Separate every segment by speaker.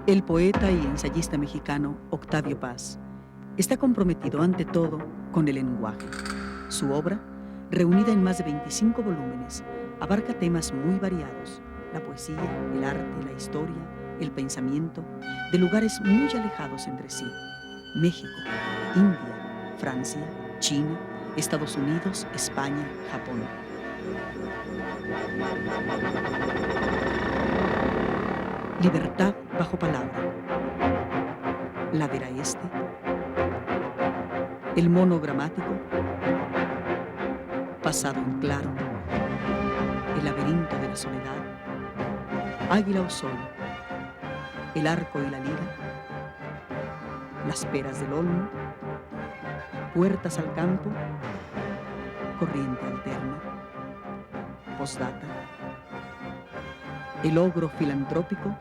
Speaker 1: El poeta y ensayista mexicano Octavio Paz está comprometido ante todo con el lenguaje. Su obra, reunida en más de 25 volúmenes, abarca temas muy variados: la poesía, el arte, la historia, el pensamiento, de lugares muy alejados entre sí: México, India, Francia, China, Estados Unidos, España, Japón. Libertad bajo palabra, Ladera Este, El mono gramático, Pasado en claro, El laberinto de la soledad, Águila o sol, El arco y la lira, Las peras del olmo, Puertas al campo, Corriente alterna, Postdata, El ogro filantrópico,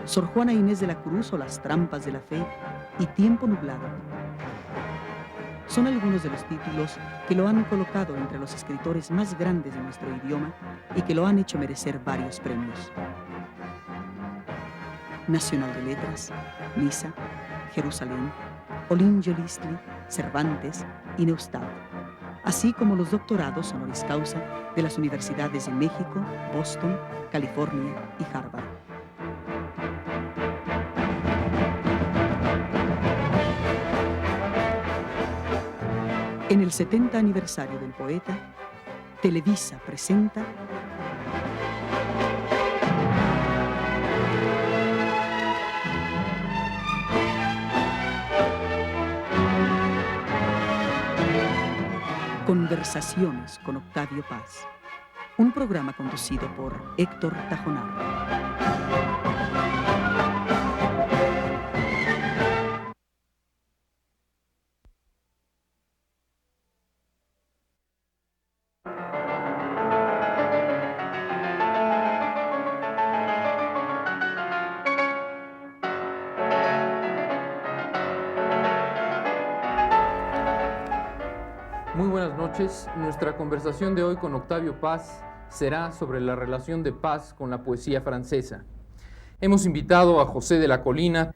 Speaker 1: Sor Juana Inés de la Cruz o Las trampas de la fe y Tiempo nublado. Son algunos de los títulos que lo han colocado entre los escritores más grandes de nuestro idioma y que lo han hecho merecer varios premios: Nacional de Letras, Niza, Jerusalén, Olin Yolistli, Cervantes y Neustadt, así como los doctorados honoris causa de las universidades de México, Boston, California y Harvard. En el 70 aniversario del poeta, Televisa presenta Conversaciones con Octavio Paz, un programa conducido por Héctor Tajonar.
Speaker 2: Muy buenas noches. Nuestra conversación de hoy con Octavio Paz será sobre la relación de Paz con la poesía francesa. Hemos invitado a José de la Colina,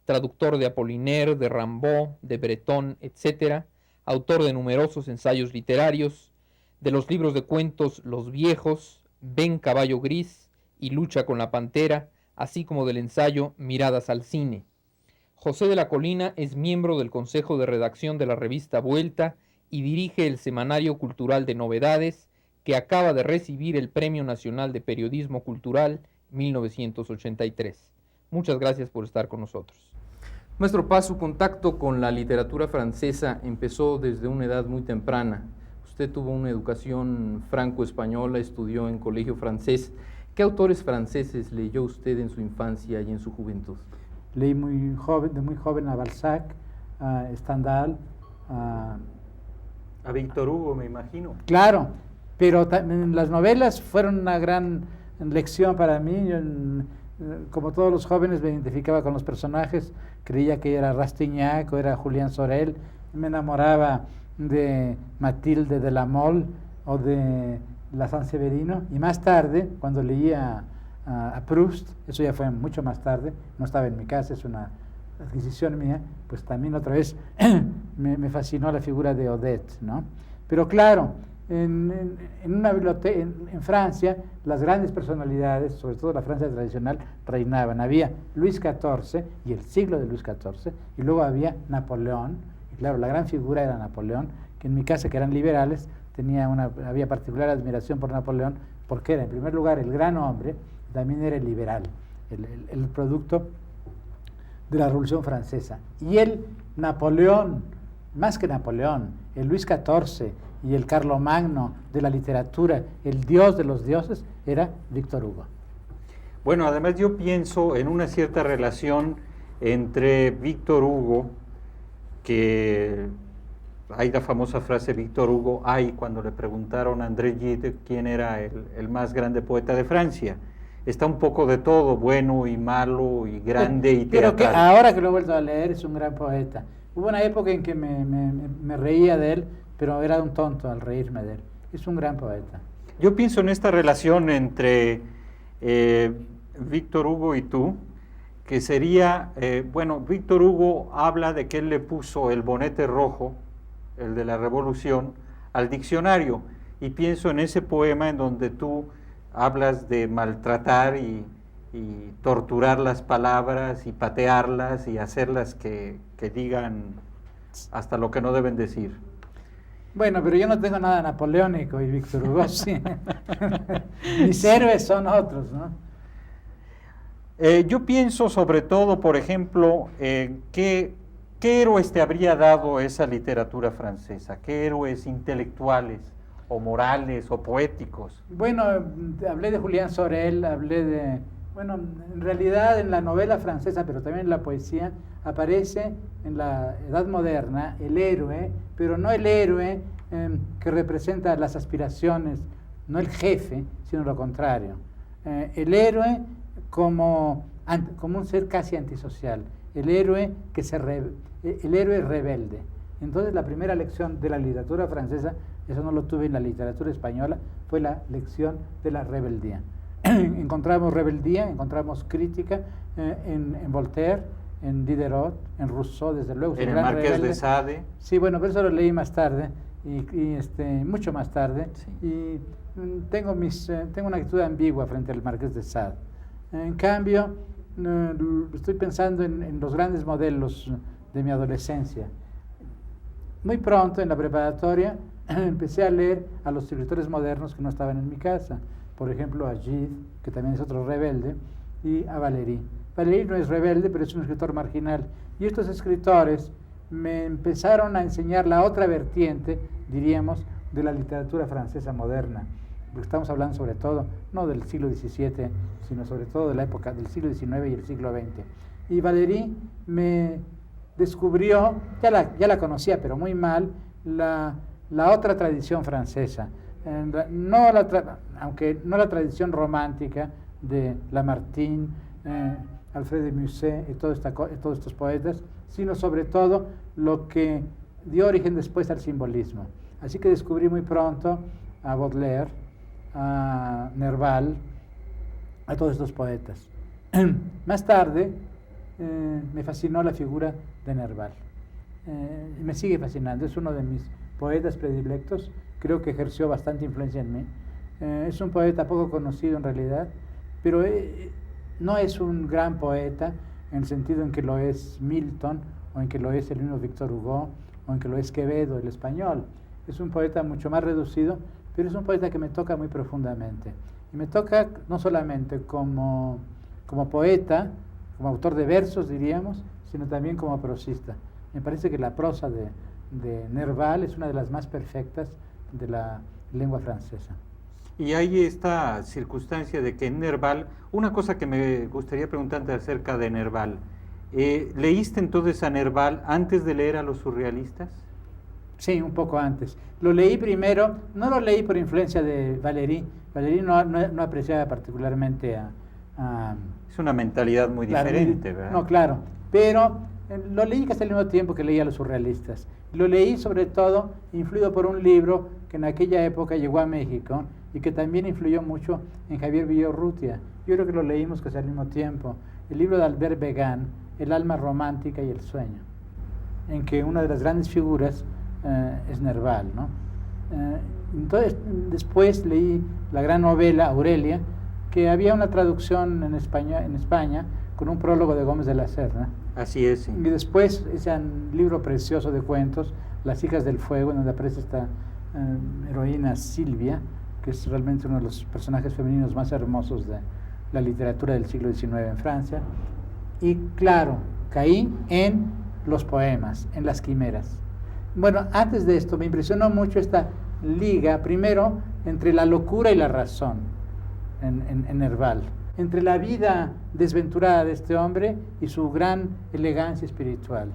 Speaker 2: traductor de Apollinaire, de Rimbaud, de Breton, etc., autor de numerosos ensayos literarios, de los libros de cuentos Los Viejos, Ven Caballo Gris y Lucha con la Pantera, así como del ensayo Miradas al Cine. José de la Colina es miembro del Consejo de Redacción de la revista Vuelta y dirige el Semanario Cultural de Novedades, que acaba de recibir el Premio Nacional de Periodismo Cultural 1983. Muchas gracias por estar con nosotros. Maestro Paz, su contacto con la literatura francesa empezó desde una edad muy temprana. Usted tuvo una educación franco-española, estudió en colegio francés. ¿Qué autores franceses leyó usted en su infancia y en su juventud?
Speaker 3: Leí de muy joven a Balzac, a Stendhal,
Speaker 4: a Víctor Hugo, me imagino.
Speaker 3: Claro, pero las novelas fueron una gran lección para mí. Yo, como todos los jóvenes, me identificaba con los personajes, creía que era Rastignac o era Julián Sorel, me enamoraba de Mathilde de la Mole o de la Sanseverino, y más tarde, cuando leía a Proust, eso ya fue mucho más tarde, no estaba en mi casa, es una adquisición mía, pues también otra vez me fascinó la figura de Odette, ¿no? Pero claro, en una biblioteca, en Francia, las grandes personalidades, sobre todo la Francia tradicional, reinaban. Había Luis XIV y el siglo de Luis XIV, y luego había Napoleón, y claro, la gran figura era Napoleón, que en mi casa, que eran liberales, había particular admiración por Napoleón, porque era, en primer lugar, el gran hombre, también era el liberal, el producto de la Revolución Francesa. Y el Napoleón, más que Napoleón, el Luis XIV y el Carlomagno de la literatura, el dios de los dioses, era Víctor Hugo.
Speaker 4: Bueno, además yo pienso en una cierta relación entre Víctor Hugo, que hay la famosa frase Víctor Hugo, cuando le preguntaron a André Gide quién era el más grande poeta de Francia. Está un poco de todo, bueno y malo y grande y teatral.
Speaker 3: Pero que ahora que lo he vuelto a leer, es un gran poeta. Hubo una época en que me reía de él, pero era un tonto al reírme de él. Es un gran poeta.
Speaker 4: Yo pienso en esta relación entre Víctor Hugo y tú, que sería, bueno, Víctor Hugo habla de que él le puso el bonete rojo, el de la Revolución, al diccionario, y pienso en ese poema en donde tú hablas de maltratar y torturar las palabras y patearlas y hacerlas que digan hasta lo que no deben decir.
Speaker 3: Bueno, pero yo no tengo nada napoleónico y Víctor Hugo sí. Mis héroes son otros, ¿no?
Speaker 4: Yo pienso sobre todo, por ejemplo, ¿qué héroes te habría dado esa literatura francesa? ¿Qué héroes intelectuales o morales o poéticos?
Speaker 3: Bueno, hablé de Julián Sorel, hablé de... Bueno, en realidad en la novela francesa, pero también en la poesía, aparece en la Edad Moderna el héroe, pero no el héroe que representa las aspiraciones, no el jefe, sino lo contrario. El héroe como un ser casi antisocial, el héroe el héroe rebelde. Entonces la primera lección de la literatura francesa, eso no lo tuve en la literatura española, fue la lección de la rebeldía. Encontramos rebeldía, encontramos crítica en Voltaire, en Diderot, en Rousseau, desde luego.
Speaker 4: En el Marqués de Sade.
Speaker 3: Sí, bueno, pero eso lo leí más tarde, mucho más tarde,
Speaker 4: Sí.
Speaker 3: y tengo una actitud ambigua frente al Marqués de Sade. En cambio, estoy pensando en los grandes modelos de mi adolescencia. Muy pronto, en la preparatoria, empecé a leer a los escritores modernos que no estaban en mi casa. Por ejemplo, a Gide, que también es otro rebelde, y a Valéry. Valéry no es rebelde, pero es un escritor marginal. Y estos escritores me empezaron a enseñar la otra vertiente, diríamos, de la literatura francesa moderna. Porque estamos hablando sobre todo, no del siglo XVII, sino sobre todo de la época del siglo XIX y el siglo XX. Y Valéry me descubrió, ya la conocía, pero muy mal, la otra tradición francesa. Aunque no la tradición romántica de Lamartine, Alfred de Musset y todos estos poetas, sino sobre todo lo que dio origen después al simbolismo. Así que descubrí muy pronto a Baudelaire, a Nerval, a todos estos poetas. Más tarde me fascinó la figura de Nerval. Y me sigue fascinando, es uno de mis poetas predilectos, creo que ejerció bastante influencia en mí. Es un poeta poco conocido en realidad, pero no es un gran poeta en el sentido en que lo es Milton, o en que lo es el mismo Víctor Hugo, o en que lo es Quevedo, el español. Es un poeta mucho más reducido, pero es un poeta que me toca muy profundamente. Y me toca no solamente como poeta, como autor de versos, diríamos, sino también como prosista. Me parece que la prosa de Nerval es una de las más perfectas de la lengua francesa.
Speaker 4: Y hay esta circunstancia de que en Nerval, una cosa que me gustaría preguntarte acerca de Nerval, ¿leíste entonces a Nerval antes de leer a los surrealistas?
Speaker 3: Sí, un poco antes. Lo leí primero, no lo leí por influencia de Valéry. Valéry no apreciaba particularmente a
Speaker 4: Es una mentalidad muy diferente, ¿verdad?
Speaker 3: No, claro, pero lo leí casi al mismo tiempo que leía a los surrealistas. Lo leí sobre todo influido por un libro que en aquella época llegó a México y que también influyó mucho en Javier Villaurrutia. Yo creo que lo leímos casi al mismo tiempo. El libro de Albert Began, El alma romántica y el sueño, en que una de las grandes figuras es Nerval, ¿no? Entonces, después leí la gran novela Aurelia, que había una traducción en España con un prólogo de Gómez de la Serna.
Speaker 4: Así es, sí.
Speaker 3: Y después ese libro precioso de cuentos, Las hijas del fuego, en donde aparece esta heroína Silvia, que es realmente uno de los personajes femeninos más hermosos de la literatura del siglo XIX en Francia. Y claro, caí en los poemas, en las quimeras. Bueno, antes de esto me impresionó mucho esta liga, primero, entre la locura y la razón en Nerval, entre la vida desventurada de este hombre y su gran elegancia espiritual,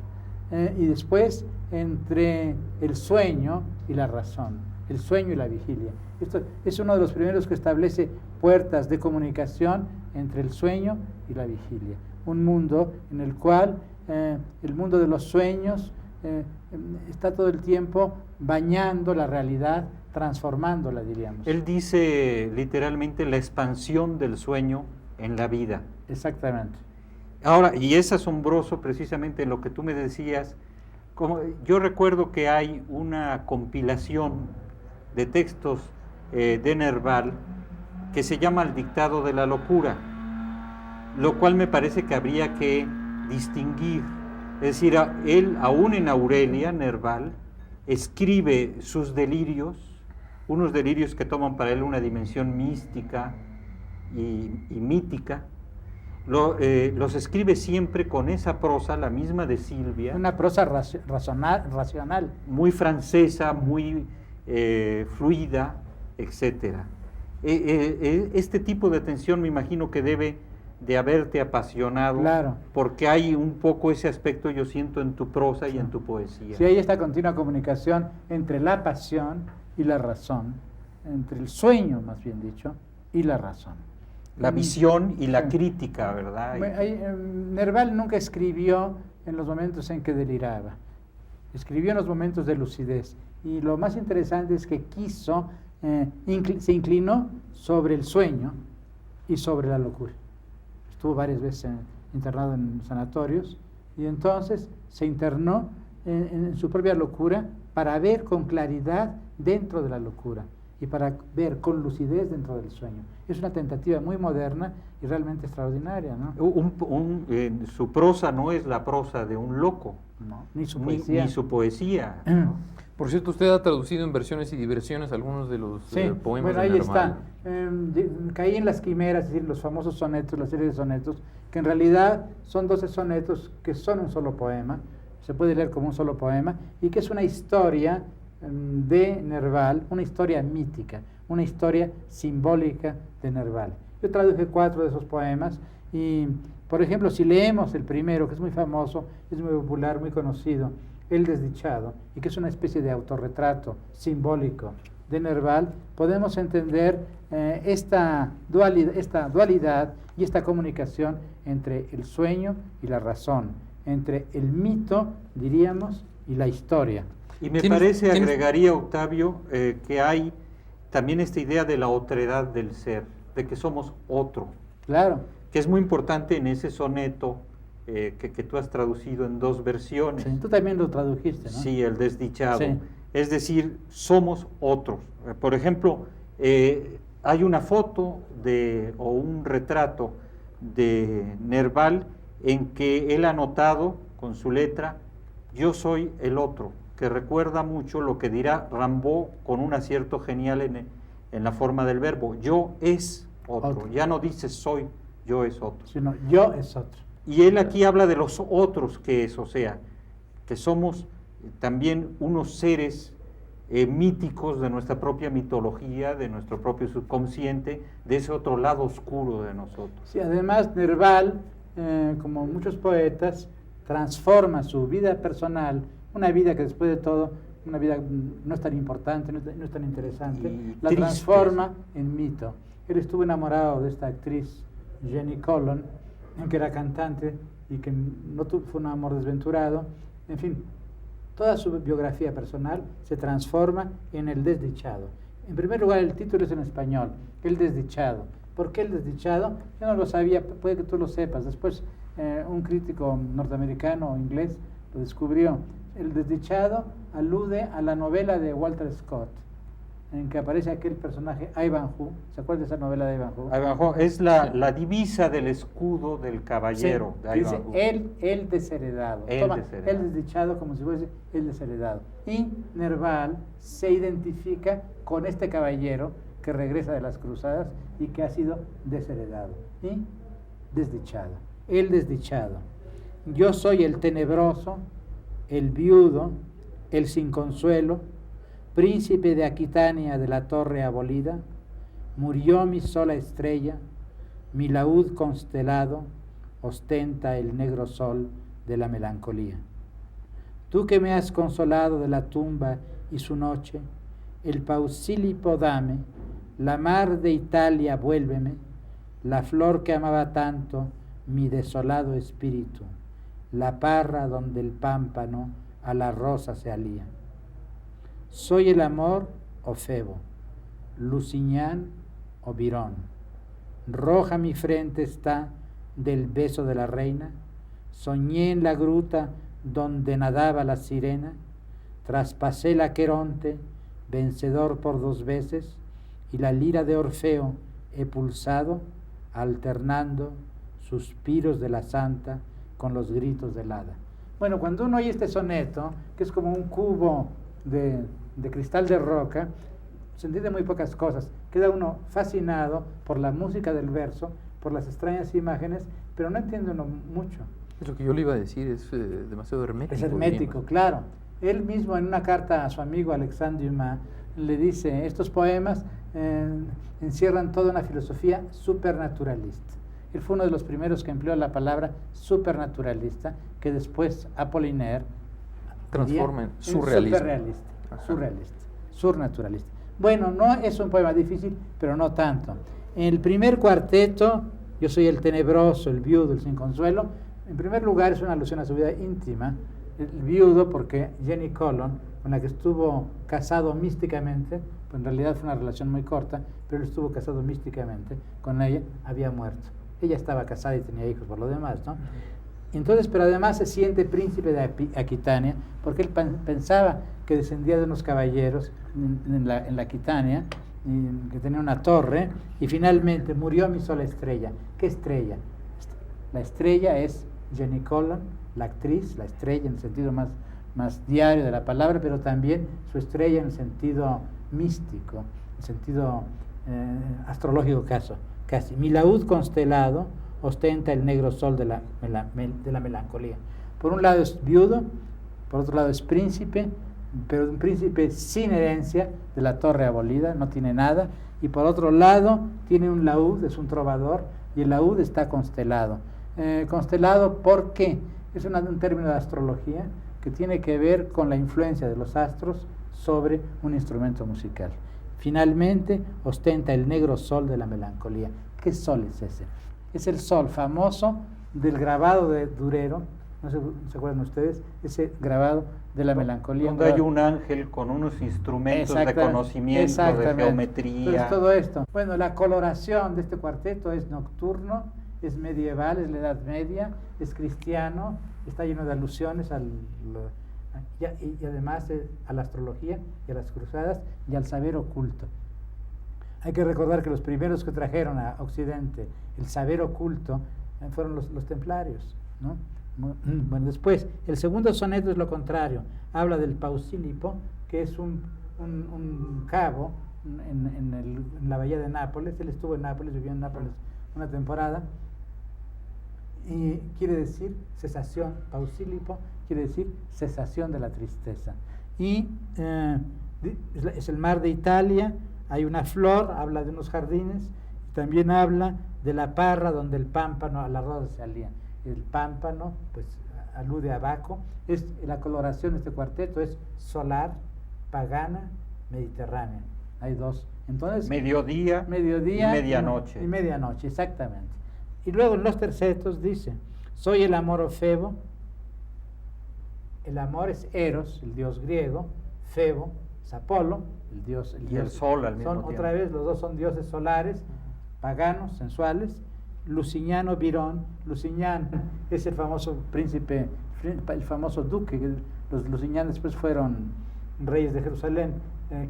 Speaker 3: y después entre el sueño y la razón, el sueño y la vigilia. Esto es uno de los primeros que establece puertas de comunicación entre el sueño y la vigilia. Un mundo en el cual el mundo de los sueños está todo el tiempo bañando la realidad, transformándola, diríamos.
Speaker 4: Él dice literalmente la expansión del sueño en la vida.
Speaker 3: Exactamente.
Speaker 4: Ahora, y es asombroso precisamente lo que tú me decías, como yo recuerdo que hay una compilación de textos de Nerval que se llama El dictado de la locura, lo cual me parece que habría que distinguir. Es decir, él, aún en Aurelia, Nerval, escribe sus delirios, unos delirios que toman para él una dimensión mística y mítica. Los escribe siempre con esa prosa, la misma de Silvia.
Speaker 3: Una prosa racional.
Speaker 4: Muy francesa, muy fluida, etc. Este tipo de tensión me imagino que debe de haberte apasionado,
Speaker 3: claro,
Speaker 4: porque hay un poco ese aspecto, yo siento, en tu prosa y en tu poesía.
Speaker 3: Sí, hay esta continua comunicación entre la pasión y la razón, entre el sueño, más bien dicho, y la razón.
Speaker 4: La visión y la crítica, ¿verdad?
Speaker 3: Nerval nunca escribió en los momentos en que deliraba, escribió en los momentos de lucidez. Y lo más interesante es que se inclinó sobre el sueño y sobre la locura. Estuvo varias veces internado en sanatorios y entonces se internó en su propia locura para ver con claridad dentro de la locura y para ver con lucidez dentro del sueño. Es una tentativa muy moderna y realmente extraordinaria, ¿no?
Speaker 4: Su prosa no es la prosa de un loco,
Speaker 3: no, ni su poesía.
Speaker 4: Ni su poesía, ¿no?
Speaker 2: Por cierto, usted ha traducido en Versiones y Diversiones algunos de los poemas
Speaker 3: bueno,
Speaker 2: de
Speaker 3: ahí
Speaker 2: Nerval.
Speaker 3: está. Caí en las quimeras, es decir, los famosos sonetos, la serie de sonetos, que en realidad son 12 sonetos que son un solo poema, se puede leer como un solo poema, y que es una historia de Nerval, una historia mítica, una historia simbólica de Nerval. Yo traduje 4 de esos poemas y, por ejemplo, si leemos el primero, que es muy famoso, es muy popular, muy conocido, El desdichado, y que es una especie de autorretrato simbólico de Nerval, podemos entender esta dualidad y esta comunicación entre el sueño y la razón, entre el mito, diríamos, y la historia.
Speaker 4: Y me parece, agregaría, Octavio, que hay también esta idea de la otredad del ser, de que somos otro.
Speaker 3: Claro.
Speaker 4: Que es muy importante en ese soneto que tú has traducido en 2 versiones.
Speaker 3: Sí, tú también lo tradujiste, ¿no?
Speaker 4: Sí, El desdichado.
Speaker 3: Sí.
Speaker 4: Es decir, somos otros. Por ejemplo, hay una foto o un retrato de Nerval en que él ha anotado con su letra, yo soy el otro, que recuerda mucho lo que dirá Rimbaud con un acierto genial en la forma del verbo. Yo es otro. Ya no dice soy, yo es otro.
Speaker 3: Sino yo es otro.
Speaker 4: Y él aquí habla de los otros que es, o sea, que somos también unos seres míticos de nuestra propia mitología, de nuestro propio subconsciente, de ese otro lado oscuro de nosotros.
Speaker 3: Sí, además Nerval, como muchos poetas, transforma su vida personal, una vida que después de todo, una vida no es tan importante, no es tan interesante, la
Speaker 4: triste,
Speaker 3: transforma en mito. Él estuvo enamorado de esta actriz, Jenny Colon, que era cantante y que fue un amor desventurado. En fin, toda su biografía personal se transforma en El desdichado. En primer lugar, el título es en español, El desdichado. ¿Por qué El desdichado? Yo no lo sabía, puede que tú lo sepas. Después un crítico norteamericano o inglés lo descubrió. El desdichado alude a la novela de Walter Scott, en que aparece aquel personaje Ivanhoe. ¿Se acuerdan de esa novela de Ivanhoe?
Speaker 4: Ivanhoe es la divisa del escudo del caballero.
Speaker 3: Sí, dice el desheredado. El desdichado como si fuese el desheredado. Y Nerval se identifica con este caballero que regresa de las cruzadas y que ha sido desheredado y desdichado. El desdichado. Yo soy el tenebroso, el viudo, el sin consuelo, príncipe de Aquitania de la torre abolida, murió mi sola estrella, mi laúd constelado ostenta el negro sol de la melancolía. Tú que me has consolado de la tumba y su noche, el Pausílipo dame, la mar de Italia vuélveme, la flor que amaba tanto mi desolado espíritu, la parra donde el pámpano a la rosa se alía. Soy el amor o Febo, Lusignan o Birón. Roja mi frente está del beso de la reina, soñé en la gruta donde nadaba la sirena, traspasé el Aqueronte, vencedor por 2 veces, y la lira de Orfeo he pulsado, alternando suspiros de la santa con los gritos del hada. Bueno, cuando uno oye este soneto, que es como un cubo de cristal de roca, se entiende muy pocas cosas. Queda uno fascinado por la música del verso, por las extrañas imágenes, pero no entiende uno mucho.
Speaker 2: Es lo que yo le iba a decir, es demasiado hermético.
Speaker 3: Es hermético,
Speaker 2: digamos.
Speaker 3: claro. Él mismo en una carta a su amigo Alexandre Dumas le dice, estos poemas encierran toda una filosofía supernaturalista. Él fue uno de los primeros que empleó la palabra supernaturalista, que después Apollinaire
Speaker 2: transforma en surrealismo.
Speaker 3: Surnaturalista. Bueno, no es un poema difícil, pero no tanto. En el primer cuarteto, Yo soy el tenebroso, el viudo, el sin consuelo, en primer lugar es una alusión a su vida íntima. El viudo porque Jenny Colon, con la que estuvo casado místicamente, pues en realidad fue una relación muy corta, pero él estuvo casado místicamente con ella, había muerto. Ella estaba casada y tenía hijos por lo demás, ¿no? Entonces, pero además se siente príncipe de Aquitania, porque él pensaba que descendía de unos caballeros en la Aquitania, que tenía una torre, y finalmente murió mi sola estrella. ¿Qué estrella? La estrella es Jenny Colon, la actriz, la estrella en el sentido más diario de la palabra, pero también su estrella en el sentido místico, en el sentido astrológico casi. Mi laúd constelado ostenta el negro sol de la melancolía. Por un lado es viudo, por otro lado es príncipe, pero un príncipe sin herencia, de la torre abolida, no tiene nada, y por otro lado tiene un laúd, es un trovador, y el laúd está constelado. Constelado, ¿por qué? Es un término de astrología que tiene que ver con la influencia de los astros sobre un instrumento musical. Finalmente, ostenta el negro sol de la melancolía. ¿Qué sol es ese? Es el sol famoso del grabado de Durero, no se acuerdan ustedes, ese grabado de la melancolía.
Speaker 4: Donde hay un ángel con unos instrumentos de conocimiento, de geometría.
Speaker 3: Entonces, todo esto. Bueno, la coloración de este cuarteto es nocturno, es medieval, es la Edad Media, es cristiano, está lleno de alusiones y además a la astrología y a las cruzadas y al saber oculto. Hay que recordar que los primeros que trajeron a Occidente el saber oculto fueron los templarios, ¿no? Bueno, después, el segundo soneto es lo contrario, habla del Pausílipo, que es un cabo en la bahía de Nápoles. Él estuvo en Nápoles, vivió en Nápoles una temporada, y quiere decir cesación. Pausílipo quiere decir cesación de la tristeza. Y es el mar de Italia, hay una flor, habla de unos jardines, y también habla de la parra donde el pámpano a la rosa se alía. El pámpano, pues, alude a Baco. La coloración de este cuarteto es solar, pagana, mediterránea. Hay dos. Entonces, mediodía
Speaker 4: y medianoche.
Speaker 3: Y medianoche, exactamente. Y luego en los tercetos dice, soy el amor o Febo. El amor es Eros, el dios griego. Febo es Apolo, el dios.
Speaker 4: Y el sol al mismo tiempo.
Speaker 3: Otra vez, los dos son dioses solares, paganos, sensuales. Lucignano Virón. Lusignan es el famoso príncipe, el famoso duque. Los Lusignan después fueron reyes de Jerusalén,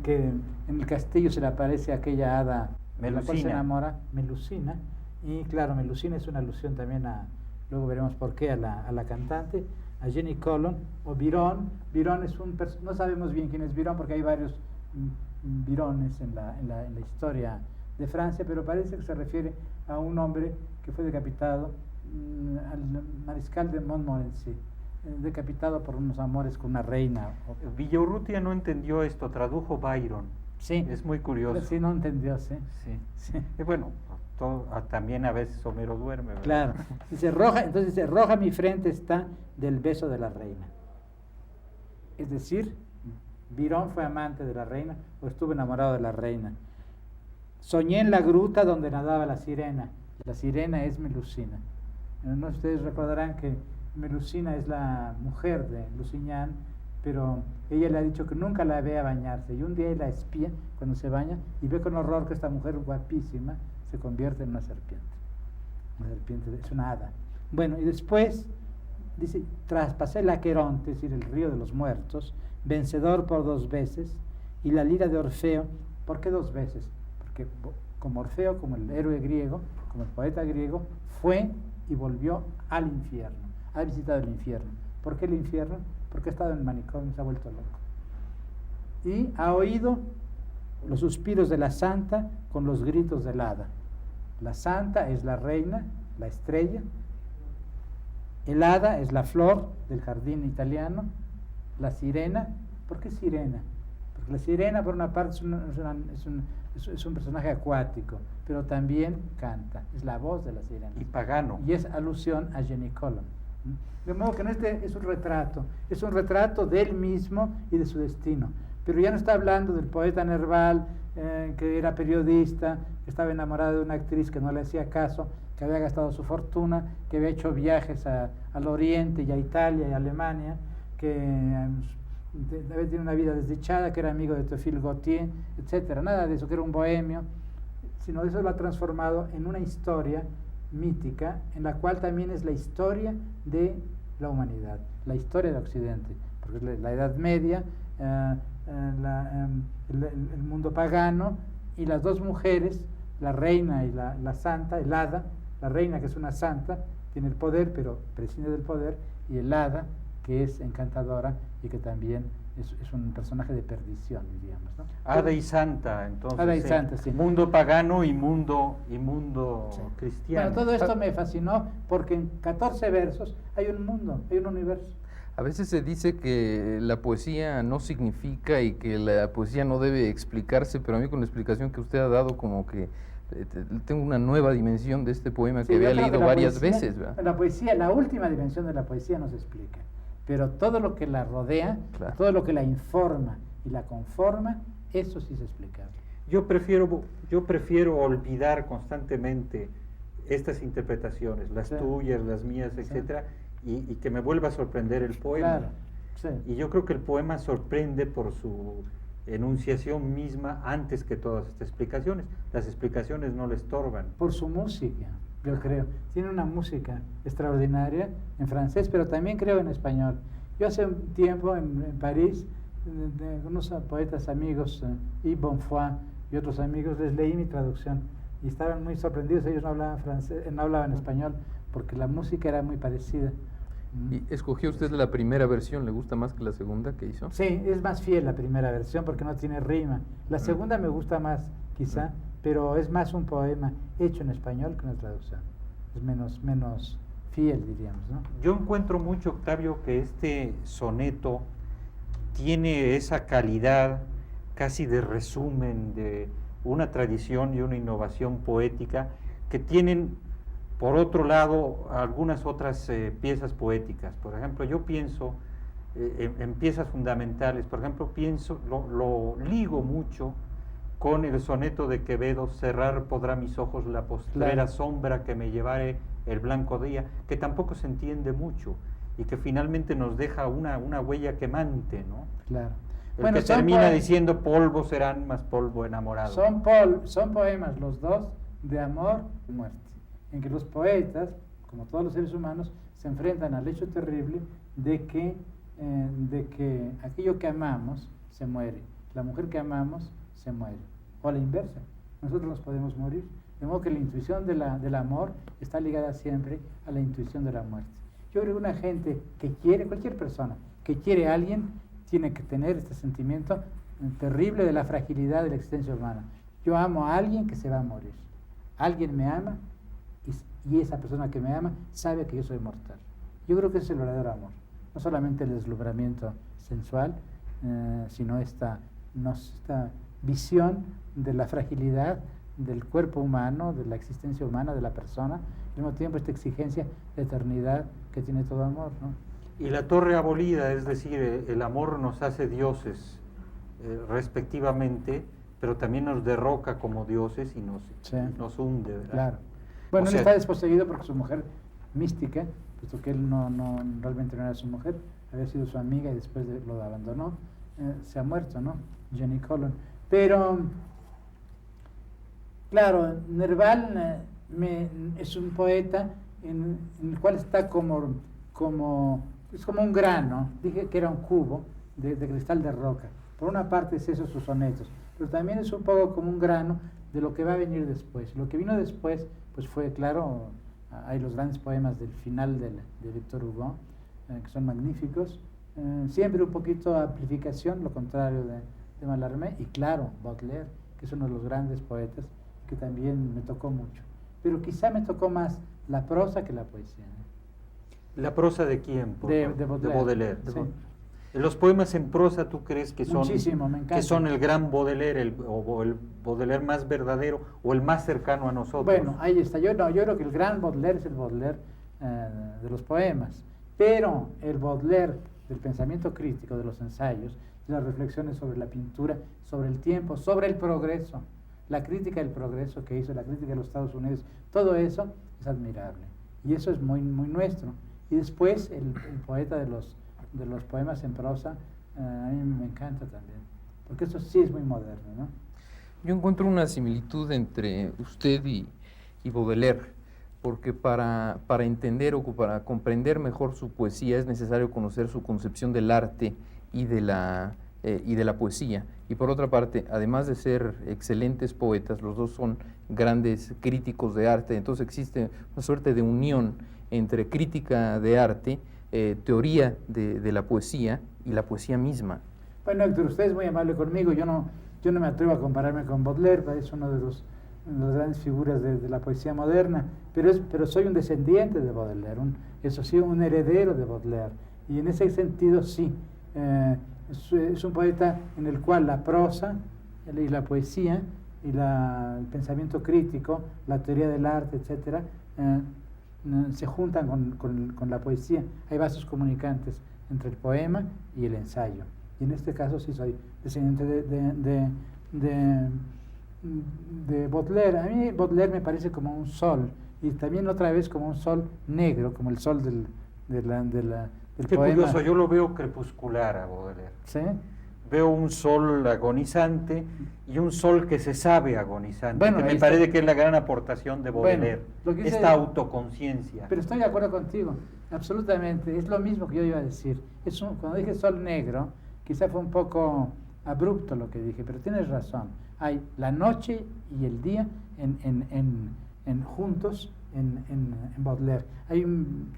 Speaker 3: que en el castillo se le aparece aquella hada de la cual se enamora, Melusina. Y claro, Melusina es una alusión también luego veremos por qué, a la cantante, a Jenny Colon, o Virón. Virón es no sabemos bien quién es Virón, porque hay varios Virones en la historia de Francia, pero parece que se refiere a un hombre que fue decapitado, al mariscal de Montmorency, decapitado por unos amores con una reina.
Speaker 4: Villaurrutia no entendió esto, tradujo Byron.
Speaker 3: Sí.
Speaker 4: Es muy curioso.
Speaker 3: Sí, no entendió, sí.
Speaker 4: Bueno, también a veces Homero duerme, ¿verdad?
Speaker 3: Claro. Entonces dice, roja mi frente está del beso de la reina. Es decir, Virón fue amante de la reina, o estuvo enamorado de la reina. Soñé en la gruta donde nadaba la sirena. La sirena es Melusina. No, ustedes recordarán que Melusina es la mujer de Lusignan, pero ella le ha dicho que nunca la ve a bañarse. Y un día él la espía cuando se baña y ve con horror que esta mujer guapísima se convierte en una serpiente. La serpiente es una hada. Bueno, y después dice, traspasé el Aqueronte, es decir, el río de los muertos, vencedor por 2 veces, y la lira de Orfeo. ¿Por qué 2 veces? Porque como Orfeo, como el héroe griego, como el poeta griego, fue y volvió al infierno, ha visitado el infierno. ¿Por qué el infierno? Porque ha estado en el manicomio, se ha vuelto loco. Y ha oído los suspiros de la santa con los gritos del hada. La santa es la reina, la estrella. El hada es la flor del jardín italiano. La sirena, ¿por qué sirena? Porque la sirena, por una parte, es un personaje acuático, pero también canta, es la voz de la sirena.
Speaker 4: Y pagano.
Speaker 3: Y es alusión a Jenny Colon. De modo que en este es un retrato de él mismo y de su destino. Pero ya no está hablando del poeta Nerval, que era periodista, que estaba enamorado de una actriz que no le hacía caso, que había gastado su fortuna, que había hecho viajes al Oriente y a Italia y a Alemania, que había tenido una vida desdichada, que era amigo de Théophile Gautier, etc. Nada de eso, que era un bohemio, sino eso lo ha transformado en una historia mítica, en la cual también es la historia de la humanidad, la historia de Occidente, porque es la Edad Media, el mundo pagano, y las 2 mujeres, la reina y la santa, el hada, la reina, que es una santa, tiene el poder, pero prescinde del poder, y el hada, que es encantadora y que también es un personaje de perdición, diríamos, ¿no?
Speaker 4: Hada y santa, entonces.
Speaker 3: Hada y santa, sí.
Speaker 4: Mundo pagano y mundo
Speaker 3: Sí.
Speaker 4: cristiano.
Speaker 3: Bueno, todo esto me fascinó porque en 14 versos hay un mundo, hay un universo.
Speaker 2: A veces se dice que la poesía no significa y que la poesía no debe explicarse, pero a mí con la explicación que usted ha dado como que tengo una nueva dimensión de este poema que había leído varias veces, ¿verdad?
Speaker 3: La poesía, la última dimensión de la poesía no se explica, pero todo lo que la rodea,
Speaker 2: Claro.
Speaker 3: todo lo que la informa y la conforma, eso sí es explicable.
Speaker 4: Yo prefiero olvidar constantemente estas interpretaciones, las
Speaker 3: Sí.
Speaker 4: tuyas, las mías,
Speaker 3: Sí.
Speaker 4: etcétera, y que me vuelva a sorprender el poema.
Speaker 3: Claro, sí.
Speaker 4: Y yo creo que el poema sorprende por su enunciación misma antes que todas estas explicaciones. Las explicaciones no le estorban.
Speaker 3: Por su música, yo creo. Tiene una música extraordinaria en francés, pero también creo en español. Yo hace un tiempo en París, de unos poetas amigos, Yves Bonfoy y otros amigos, les leí mi traducción y estaban muy sorprendidos. Ellos no hablaban francés, no hablaban español, porque la música era muy parecida.
Speaker 2: ¿Y escogió usted la primera versión? ¿Le gusta más que la segunda que hizo?
Speaker 3: Sí, es más fiel la primera versión porque no tiene rima. La segunda me gusta más, quizá, pero es más un poema hecho en español que una traducción. Es menos fiel, diríamos, ¿no?
Speaker 4: Yo encuentro mucho, Octavio, que este soneto tiene esa calidad casi de resumen de una tradición y una innovación poética que tienen, por otro lado, algunas otras piezas poéticas. Por ejemplo, yo pienso en piezas fundamentales, por ejemplo, lo ligo mucho con el soneto de Quevedo, cerrar podrá mis ojos la postrera
Speaker 3: Claro.
Speaker 4: sombra que me llevare el blanco día, que tampoco se entiende mucho y que finalmente nos deja una huella quemante, ¿no?
Speaker 3: Claro.
Speaker 4: El que termina diciendo polvo serán más polvo enamorado.
Speaker 3: Son poemas los dos de amor y muerte, en que los poetas, como todos los seres humanos, se enfrentan al hecho terrible de que aquello que amamos se muere, la mujer que amamos se muere, o a la inversa, nosotros nos podemos morir, de modo que la intuición del amor está ligada siempre a la intuición de la muerte. Yo creo que una gente que quiere, cualquier persona que quiere a alguien, tiene que tener este sentimiento terrible de la fragilidad de la existencia humana. Yo amo a alguien que se va a morir, alguien me ama y esa persona que me ama sabe que yo soy mortal. Yo creo que ese es el verdadero amor, no solamente el deslumbramiento sensual, sino esta visión de la fragilidad del cuerpo humano, de la existencia humana, de la persona, y al mismo tiempo esta exigencia de eternidad que tiene todo amor, ¿no?
Speaker 4: Y la torre abolida, es decir, el amor nos hace dioses respectivamente, pero también nos derroca como dioses y nos hunde, ¿verdad?
Speaker 3: Claro. Bueno,
Speaker 4: O
Speaker 3: él
Speaker 4: sea,
Speaker 3: está desposeído porque su mujer mística, puesto que él realmente no era su mujer, había sido su amiga y después lo abandonó, se ha muerto, ¿no? Jenny Colon. Pero, claro, Nerval es un poeta en el cual está es como un grano. Dije que era un cubo de cristal de roca. Por una parte es eso, sus sonetos, pero también es un poco como un grano de lo que va a venir después. Lo que vino después, pues fue, claro, hay los grandes poemas del final de Victor Hugo, que son magníficos, siempre un poquito amplificación, lo contrario de Mallarmé, y claro, Baudelaire, que es uno de los grandes poetas, que también me tocó mucho. Pero quizá me tocó más la prosa que la poesía.
Speaker 4: ¿La prosa de quién?
Speaker 3: De Baudelaire.
Speaker 4: De
Speaker 3: Sí.
Speaker 4: ¿Los poemas en prosa tú crees que son,
Speaker 3: Muchísimo, me encanta.
Speaker 4: que son el gran Baudelaire, o el Baudelaire más verdadero, o el más cercano a nosotros?
Speaker 3: Bueno, ahí está. Yo creo que el gran Baudelaire es el Baudelaire de los poemas, pero el Baudelaire del pensamiento crítico, de los ensayos, de las reflexiones sobre la pintura, sobre el tiempo, sobre el progreso, la crítica del progreso que hizo, la crítica de los Estados Unidos, todo eso es admirable. Y eso es muy, muy nuestro. Y después el poeta de los poemas en prosa, a mí me encanta también, porque eso sí es muy moderno, ¿no?
Speaker 2: Yo encuentro una similitud entre usted y Baudelaire, porque para entender o para comprender mejor su poesía es necesario conocer su concepción del arte y de la poesía. Y por otra parte, además de ser excelentes poetas, los dos son grandes críticos de arte, entonces existe una suerte de unión entre crítica de arte, teoría de la poesía y la poesía misma.
Speaker 3: Bueno, Héctor, usted es muy amable conmigo, yo no me atrevo a compararme con Baudelaire, es uno de las grandes figuras de la poesía moderna, pero soy un descendiente de Baudelaire, un heredero de Baudelaire, y en ese sentido sí, es un poeta en el cual la prosa y la poesía y el pensamiento crítico, la teoría del arte, etcétera, se juntan con la poesía. Hay vasos comunicantes entre el poema y el ensayo. Y en este caso sí soy descendiente de Baudelaire. A mí Baudelaire me parece como un sol, y también otra vez como un sol negro, como el sol del
Speaker 4: Qué
Speaker 3: poema.
Speaker 4: curioso, yo lo veo crepuscular a Baudelaire.
Speaker 3: ¿Sí?
Speaker 4: Veo un sol agonizante y un sol que se sabe agonizante,
Speaker 3: Bueno,
Speaker 4: que me
Speaker 3: ahí está.
Speaker 4: parece que es la gran aportación de Baudelaire,
Speaker 3: Bueno, lo que
Speaker 4: esta autoconciencia.
Speaker 3: Pero estoy de acuerdo contigo, absolutamente, es lo mismo que yo iba a decir. Cuando dije sol negro, quizá fue un poco abrupto lo que dije, pero tienes razón. Hay la noche y el día juntos en Baudelaire. En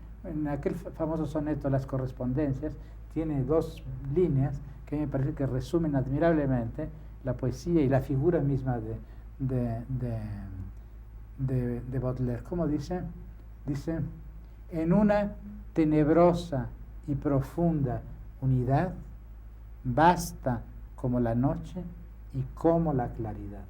Speaker 3: aquel famoso soneto, Las correspondencias, tiene dos líneas que me parece que resumen admirablemente la poesía y la figura misma de Baudelaire. ¿Cómo dice? Dice, en una tenebrosa y profunda unidad, basta como la noche y como la claridad.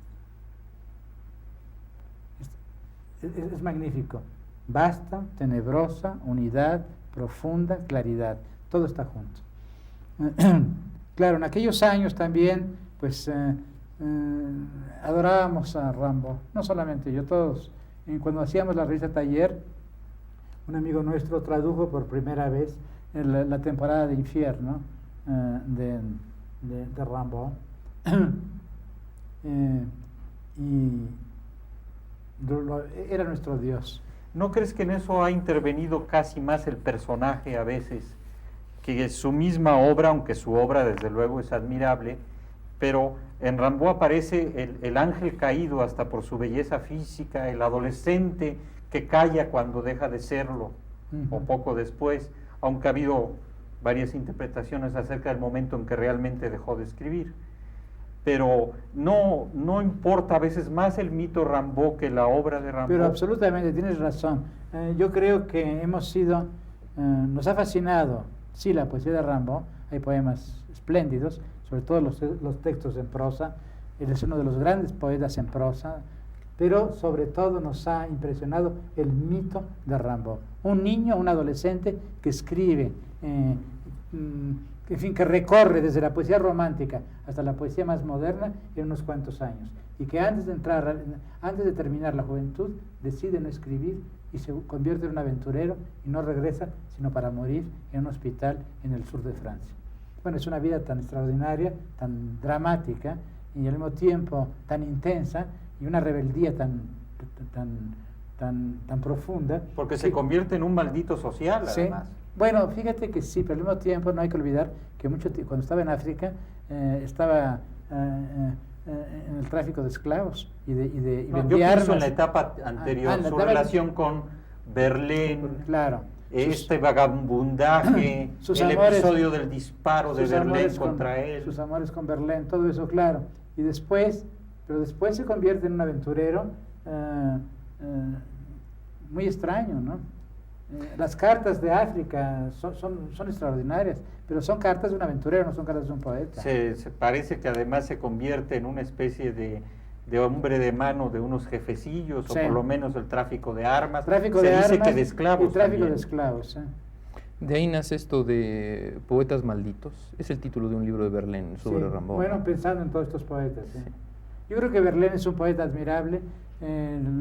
Speaker 3: Es magnífico. Basta, tenebrosa, unidad, profunda, claridad. Todo está junto. Claro, en aquellos años también, pues, adorábamos a Rimbaud. No solamente yo, todos. Cuando hacíamos la revista Taller, un amigo nuestro tradujo por primera vez la temporada de Infierno de Rimbaud. Era nuestro Dios.
Speaker 4: ¿No crees que en eso ha intervenido casi más el personaje a veces que su misma obra, aunque su obra desde luego es admirable, pero en Rimbaud aparece el ángel caído hasta por su belleza física, el adolescente que calla cuando deja de serlo, o poco después, aunque ha habido varias interpretaciones acerca del momento en que realmente dejó de escribir. Pero no importa a veces más el mito Rimbaud que la obra de Rimbaud.
Speaker 3: Pero absolutamente, tienes razón. Yo creo que nos ha fascinado, sí, la poesía de Rimbaud. Hay poemas espléndidos, sobre todo los textos en prosa. Él es uno de los grandes poetas en prosa, pero sobre todo nos ha impresionado el mito de Rimbaud. Un niño, un adolescente que escribe, en fin, que recorre desde la poesía romántica hasta la poesía más moderna en unos cuantos años, y que antes de terminar la juventud decide no escribir y se convierte en un aventurero y no regresa sino para morir en un hospital en el sur de Francia. Bueno, es una vida tan extraordinaria, tan dramática y al mismo tiempo tan intensa, y una rebeldía tan tan profunda.
Speaker 4: Porque se convierte en un maldito social,
Speaker 3: Sí.
Speaker 4: además.
Speaker 3: Bueno, fíjate que sí, pero al mismo tiempo no hay que olvidar que cuando estaba en África, estaba en el tráfico de esclavos y
Speaker 4: No, yo
Speaker 3: vendía
Speaker 4: pienso en
Speaker 3: armas.
Speaker 4: la etapa anterior,
Speaker 3: en la
Speaker 4: su
Speaker 3: etapa-
Speaker 4: relación con Berlín,
Speaker 3: Claro.
Speaker 4: este vagabundaje,
Speaker 3: sus
Speaker 4: el
Speaker 3: amores-
Speaker 4: episodio del disparo de
Speaker 3: sus
Speaker 4: Berlín
Speaker 3: amores
Speaker 4: contra él.
Speaker 3: Sus amores con Berlín, todo eso, claro. Y después se convierte en un aventurero muy extraño, ¿no? Las cartas de África son extraordinarias, pero son cartas de un aventurero, no son cartas de un poeta.
Speaker 4: Se parece que además se convierte en una especie de hombre de mano de unos jefecillos,
Speaker 3: Sí.
Speaker 4: o por lo menos el tráfico de armas.
Speaker 3: Tráfico
Speaker 4: se
Speaker 3: de
Speaker 4: dice
Speaker 3: armas
Speaker 4: que de esclavos
Speaker 3: y tráfico
Speaker 4: también.
Speaker 3: de esclavos. ¿Sí?
Speaker 2: De ahí nace esto de Poetas Malditos. Es el título de un libro de Verlaine sobre
Speaker 3: Sí,
Speaker 2: Rimbaud.
Speaker 3: bueno, pensando en todos estos poetas. ¿Sí? Yo creo que Verlaine es un poeta admirable.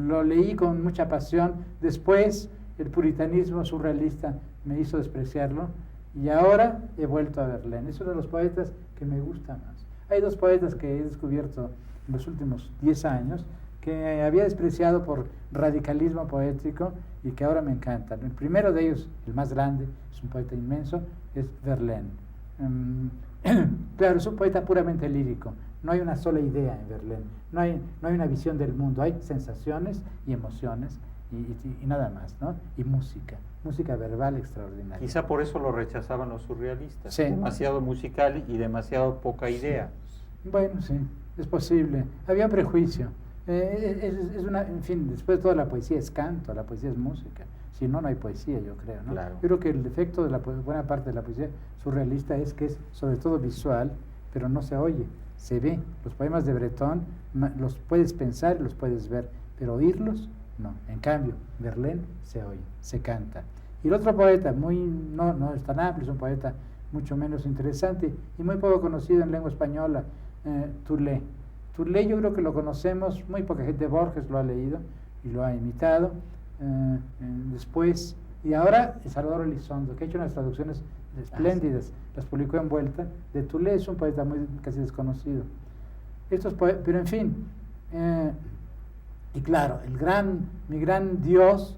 Speaker 3: Lo leí con mucha pasión. Después, el puritanismo surrealista me hizo despreciarlo. Y ahora he vuelto a Verlaine. Es uno de los poetas que me gusta más. Hay dos poetas que he descubierto en los últimos 10 años que había despreciado por radicalismo poético y que ahora me encantan. El primero de ellos, el más grande, es un poeta inmenso, es Verlaine. Claro, es un poeta puramente lírico. No hay una sola idea en Verlaine. No hay una visión del mundo. Hay sensaciones y emociones y nada más, ¿no? Y música verbal extraordinaria.
Speaker 4: Quizá por eso lo rechazaban los surrealistas.
Speaker 3: Sí.
Speaker 4: Demasiado musical y demasiado poca idea.
Speaker 3: Bueno, sí, es posible. Había un prejuicio. En fin, después de todo la poesía es canto, la poesía es música. Si no, no hay poesía, yo creo, ¿no?
Speaker 4: Claro.
Speaker 3: Yo creo que el defecto de buena parte de la poesía surrealista es que es sobre todo visual, pero no se oye, se ve. Los poemas de Breton los puedes pensar y los puedes ver, pero oírlos, no. En cambio, Verlaine se oye, se canta. Y el otro poeta, no es tan amplio, es un poeta mucho menos interesante y muy poco conocido en lengua española, Tourlé. Tourlé yo creo que lo conocemos, muy poca gente. Borges lo ha leído y lo ha imitado. Después, y ahora Salvador Elizondo, que ha hecho unas traducciones espléndidas, las publicó en Vuelta. De Tourlé es un poeta casi desconocido. Pero en fin, y claro, mi gran dios,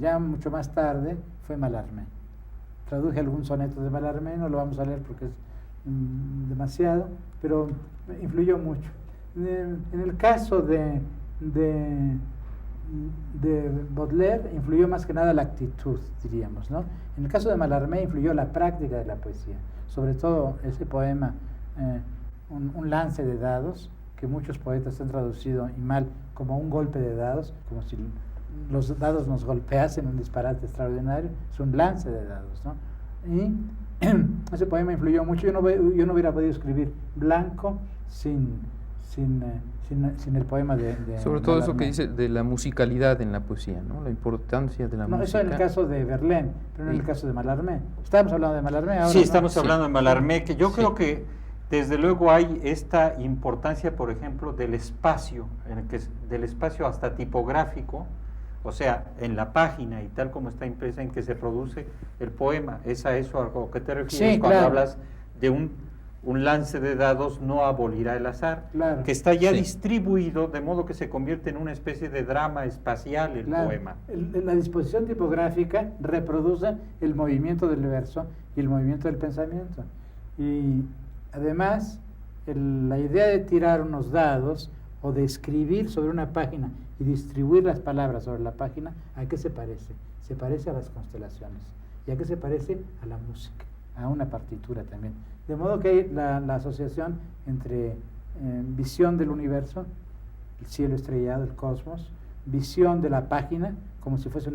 Speaker 3: ya mucho más tarde, fue Mallarmé. Traduje algún soneto de Mallarmé, no lo vamos a leer porque es demasiado, pero influyó mucho. En el caso de Baudelaire influyó más que nada la actitud, diríamos, ¿no? En el caso de Mallarmé influyó la práctica de la poesía, sobre todo ese poema, un lance de dados, que muchos poetas han traducido y mal como un golpe de dados, como si los dados nos golpeasen, un disparate extraordinario. Es un lance de dados, ¿no? Y ese poema influyó mucho. Yo no hubiera podido escribir Blanco sin el poema de
Speaker 2: sobre todo eso que
Speaker 3: Mallarmé.
Speaker 2: dice de la musicalidad en la poesía, ¿no? La importancia de la
Speaker 3: No,
Speaker 2: música.
Speaker 3: eso en el caso de Verlaine, pero no en el caso de Mallarmé. Estamos hablando de Mallarmé ahora,
Speaker 4: Sí,
Speaker 3: ¿no?
Speaker 4: estamos hablando de Mallarmé, que yo
Speaker 2: Sí.
Speaker 4: creo que desde luego hay esta importancia, por ejemplo, del espacio, del espacio hasta tipográfico, o sea, en la página y tal como está impresa en que se produce el poema. ¿Es a eso a lo que te refieres
Speaker 3: Sí,
Speaker 4: cuando
Speaker 3: claro.
Speaker 4: hablas de un lance de dados no abolirá el azar?
Speaker 3: Claro.
Speaker 4: Que está ya
Speaker 2: Sí.
Speaker 4: distribuido de modo que se convierte en una especie de drama espacial el
Speaker 3: Claro.
Speaker 4: poema.
Speaker 3: La disposición tipográfica reproduce el movimiento del verso y el movimiento del pensamiento. Y además, la idea de tirar unos dados o de escribir sobre una página y distribuir las palabras sobre la página, ¿a qué se parece? Se parece a las constelaciones. ¿Y a qué se parece? A la música, a una partitura también. De modo que hay la asociación entre visión del universo, el cielo estrellado, el cosmos, visión de la página, como si fuese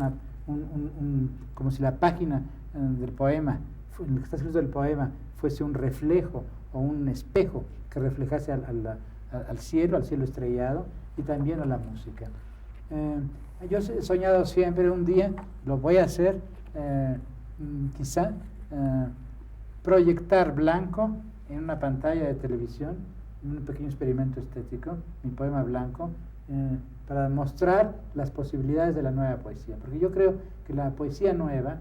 Speaker 3: como si la página del poema, en el que está escrito el poema, fuese un reflejo o un espejo que reflejase al cielo estrellado y también a la música. Yo he soñado siempre, un día lo voy a hacer, quizá proyectar Blanco en una pantalla de televisión, un pequeño experimento estético, mi poema Blanco, para mostrar las posibilidades de la nueva poesía, porque yo creo que la poesía nueva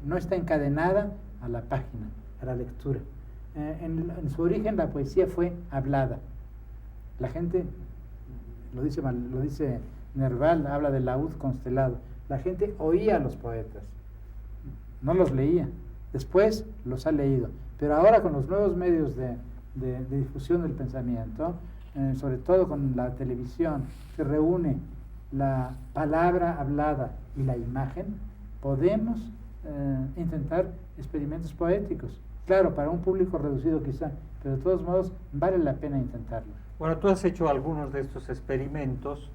Speaker 3: no está encadenada a la página, a la lectura. En su origen la poesía fue hablada. La gente, lo dice Nerval habla del laúd constelado. La gente oía a los poetas, no los leía. Después los ha leído. Pero ahora con los nuevos medios de difusión del pensamiento, sobre todo con la televisión, que reúne la palabra hablada y la imagen, podemos intentar experimentos poéticos. Claro, para un público reducido quizá, pero de todos modos vale la pena intentarlo.
Speaker 4: Bueno, tú has hecho algunos de estos experimentos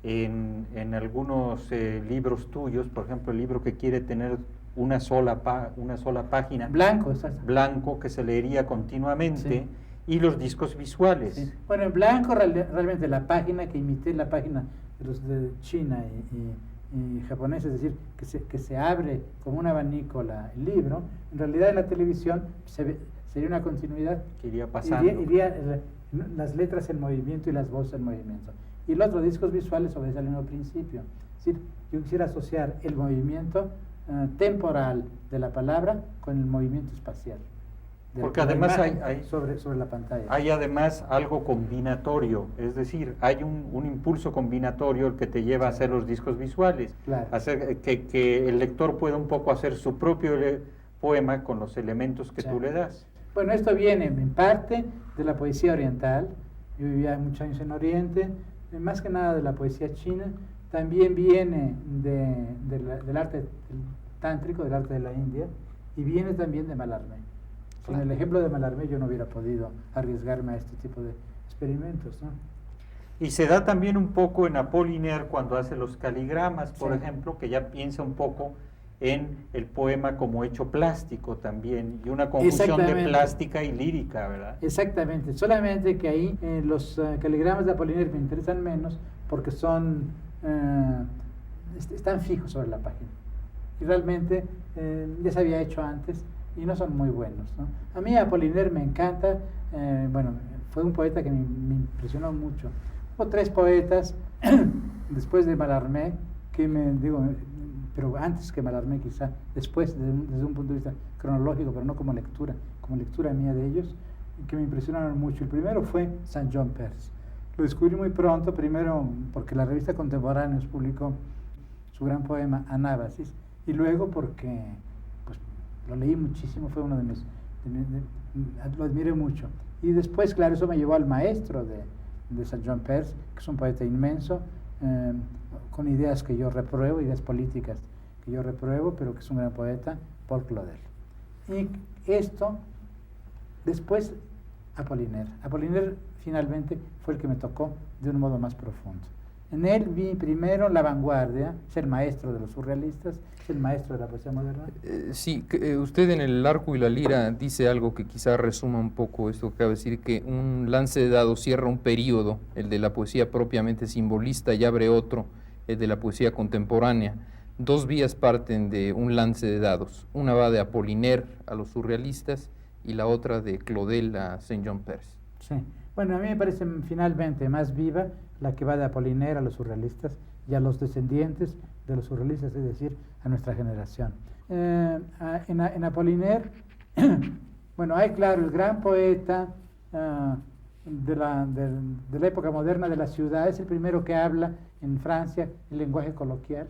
Speaker 4: en algunos libros tuyos, por ejemplo, el libro que quiere tener una sola página.
Speaker 3: Blanco, exacto.
Speaker 4: Blanco, que se leería continuamente, sí. Y los discos visuales.
Speaker 3: Sí. Bueno, en blanco realmente la página que imité la página de los de China y japonés, es decir, que se abre como un abanico el libro, en realidad en la televisión sería una continuidad.
Speaker 4: Que iría pasando.
Speaker 3: Iría las letras en movimiento y las voces en movimiento. Y el otro, discos visuales, obedece al mismo principio. Es decir, yo quisiera asociar el movimiento temporal de la palabra con el movimiento espacial.
Speaker 4: Porque además hay
Speaker 3: sobre la pantalla.
Speaker 4: Hay además algo combinatorio, es decir, hay un impulso combinatorio el que te lleva a hacer los discos visuales,
Speaker 3: claro.
Speaker 4: Hacer que el lector pueda un poco hacer su propio poema con los elementos que tú le das.
Speaker 3: Bueno, esto viene en parte de la poesía oriental. Yo vivía muchos años en Oriente, más que nada de la poesía china. También viene del arte tántrico, del arte de la India, y viene también de Mallarmé. Con el ejemplo de Mallarmé yo no hubiera podido arriesgarme a este tipo de experimentos, ¿no?
Speaker 4: Y se da también un poco en Apollinaire cuando hace los caligramas, por ejemplo, que ya piensa un poco en el poema como hecho plástico también, y una confusión de plástica y lírica, ¿verdad?
Speaker 3: Exactamente, solamente que ahí los caligramas de Apollinaire me interesan menos porque están fijos sobre la página. Y realmente ya se había hecho antes y no son muy buenos, ¿no? A mí Apollinaire me encanta, fue un poeta que me impresionó mucho. Hubo 3 poetas después de Mallarmé pero antes que Mallarmé quizá, después desde un punto de vista cronológico, pero no como lectura mía de ellos, que me impresionaron mucho. El primero fue Saint John Perse. Lo descubrí muy pronto, primero porque la revista Contemporáneos publicó su gran poema Anábasis, y luego porque lo leí muchísimo, fue uno de mis, lo admiré mucho. Y después, claro, eso me llevó al maestro de Saint John Perse, que es un poeta inmenso, con ideas que yo repruebo, ideas políticas que yo repruebo, pero que es un gran poeta, Paul Claudel. Y esto, después Apollinaire. Apollinaire finalmente fue el que me tocó de un modo más profundo. En él vi primero la vanguardia, es el maestro de los surrealistas, es el maestro de la poesía moderna.
Speaker 2: Sí, usted en El arco y la lira dice algo que quizá resuma un poco esto que acaba de decir, que un lance de dados cierra un periodo, el de la poesía propiamente simbolista, y abre otro, el de la poesía contemporánea. 2 vías parten de un lance de dados, una va de Apollinaire a los surrealistas y la otra de Claudel a Saint John Perse.
Speaker 3: Sí, bueno, a mí me parece finalmente más viva la que va de Apollinaire a los surrealistas y a los descendientes de los surrealistas, es decir, a nuestra generación. En Apollinaire, bueno, hay, claro, el gran poeta de la época moderna de la ciudad, es el primero que habla en Francia el lenguaje coloquial.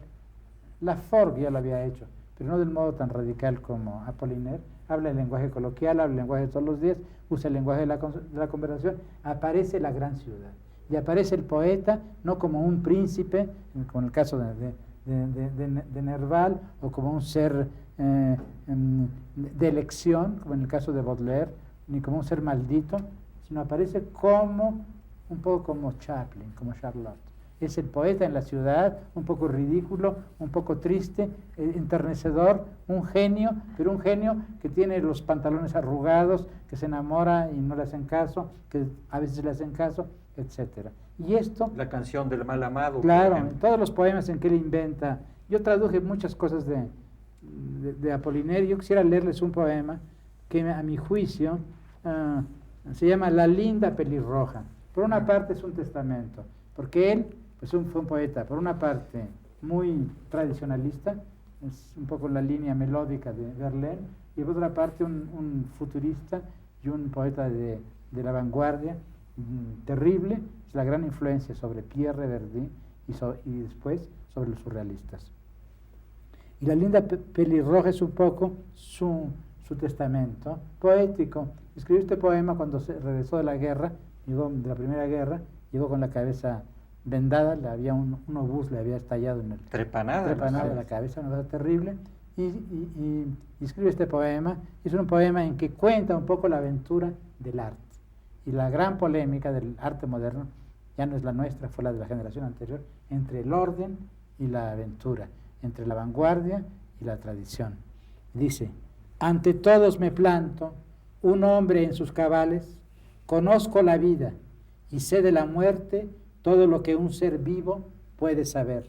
Speaker 3: Laforgue ya lo había hecho, pero no del modo tan radical como Apollinaire. Habla el lenguaje coloquial, habla el lenguaje de todos los días, usa el lenguaje de la conversación. Aparece la gran ciudad. Y aparece el poeta no como un príncipe, como en el caso de Nerval, o como un ser de elección, como en el caso de Baudelaire, ni como un ser maldito, sino aparece como un poco como Chaplin, como Charlotte. Es el poeta en la ciudad, un poco ridículo, un poco triste, enternecedor, un genio, pero un genio que tiene los pantalones arrugados, que se enamora y no le hacen caso, que a veces le hacen caso, etcétera. Y esto...
Speaker 4: La canción del mal amado.
Speaker 3: Claro, en todos los poemas en que él inventa. Yo traduje muchas cosas de Apollinaire. Yo quisiera leerles un poema que a mi juicio se llama La linda pelirroja. Por una parte es un testamento, porque él pues fue un poeta, por una parte muy tradicionalista, es un poco la línea melódica de Verlaine, y por otra parte un futurista y un poeta de la vanguardia, terrible, es la gran influencia sobre Pierre Verdi y después sobre los surrealistas. Y la linda pelirroja es un poco su testamento poético. Escribió este poema cuando regresó de la guerra, llegó de la Primera Guerra, llegó con la cabeza vendada, un obús le había estallado en el
Speaker 4: trepanada
Speaker 3: de la cabeza, una cosa terrible, y escribe este poema. Es un poema en que cuenta un poco la aventura del arte. Y la gran polémica del arte moderno ya no es la nuestra, fue la de la generación anterior, entre el orden y la aventura, entre la vanguardia y la tradición. Dice: ante todos me planto, un hombre en sus cabales, conozco la vida y sé de la muerte todo lo que un ser vivo puede saber.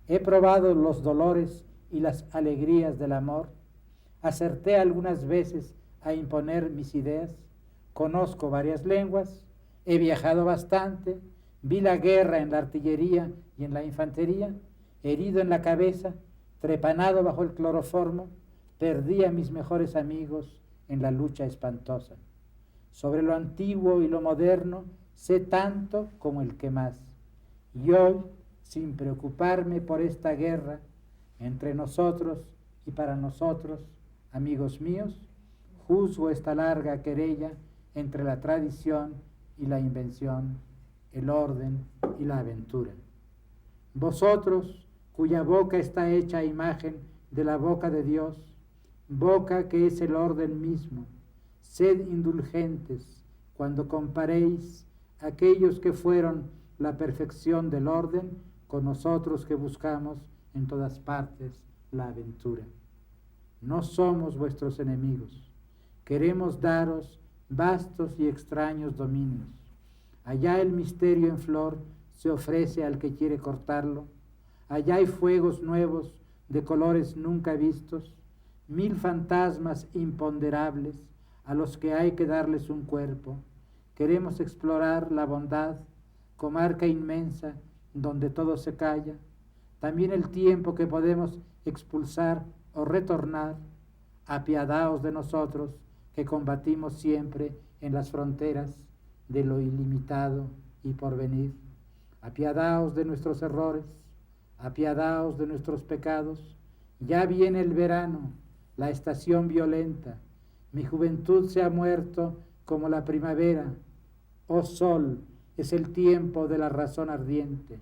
Speaker 3: He probado los dolores y las alegrías del amor, acerté algunas veces a imponer mis ideas, conozco varias lenguas, he viajado bastante, vi la guerra en la artillería y en la infantería, herido en la cabeza, trepanado bajo el cloroformo, perdí a mis mejores amigos en la lucha espantosa. Sobre lo antiguo y lo moderno sé tanto como el que más. Y hoy, sin preocuparme por esta guerra, entre nosotros y para nosotros, amigos míos, juzgo esta larga querella entre la tradición y la invención, el orden y la aventura. Vosotros, cuya boca está hecha a imagen de la boca de Dios, boca que es el orden mismo, sed indulgentes cuando comparéis aquellos que fueron la perfección del orden con nosotros que buscamos en todas partes la aventura. No somos vuestros enemigos, queremos daros vastos y extraños dominios. Allá el misterio en flor se ofrece al que quiere cortarlo, allá hay fuegos nuevos de colores nunca vistos, 1000 fantasmas imponderables a los que hay que darles un cuerpo. Queremos explorar la bondad, comarca inmensa donde todo se calla, también el tiempo que podemos expulsar o retornar. Apiadaos de nosotros que combatimos siempre en las fronteras de lo ilimitado y porvenir. Apiadaos de nuestros errores, apiadaos de nuestros pecados. Ya viene el verano, la estación violenta. Mi juventud se ha muerto como la primavera. Oh sol, es el tiempo de la razón ardiente.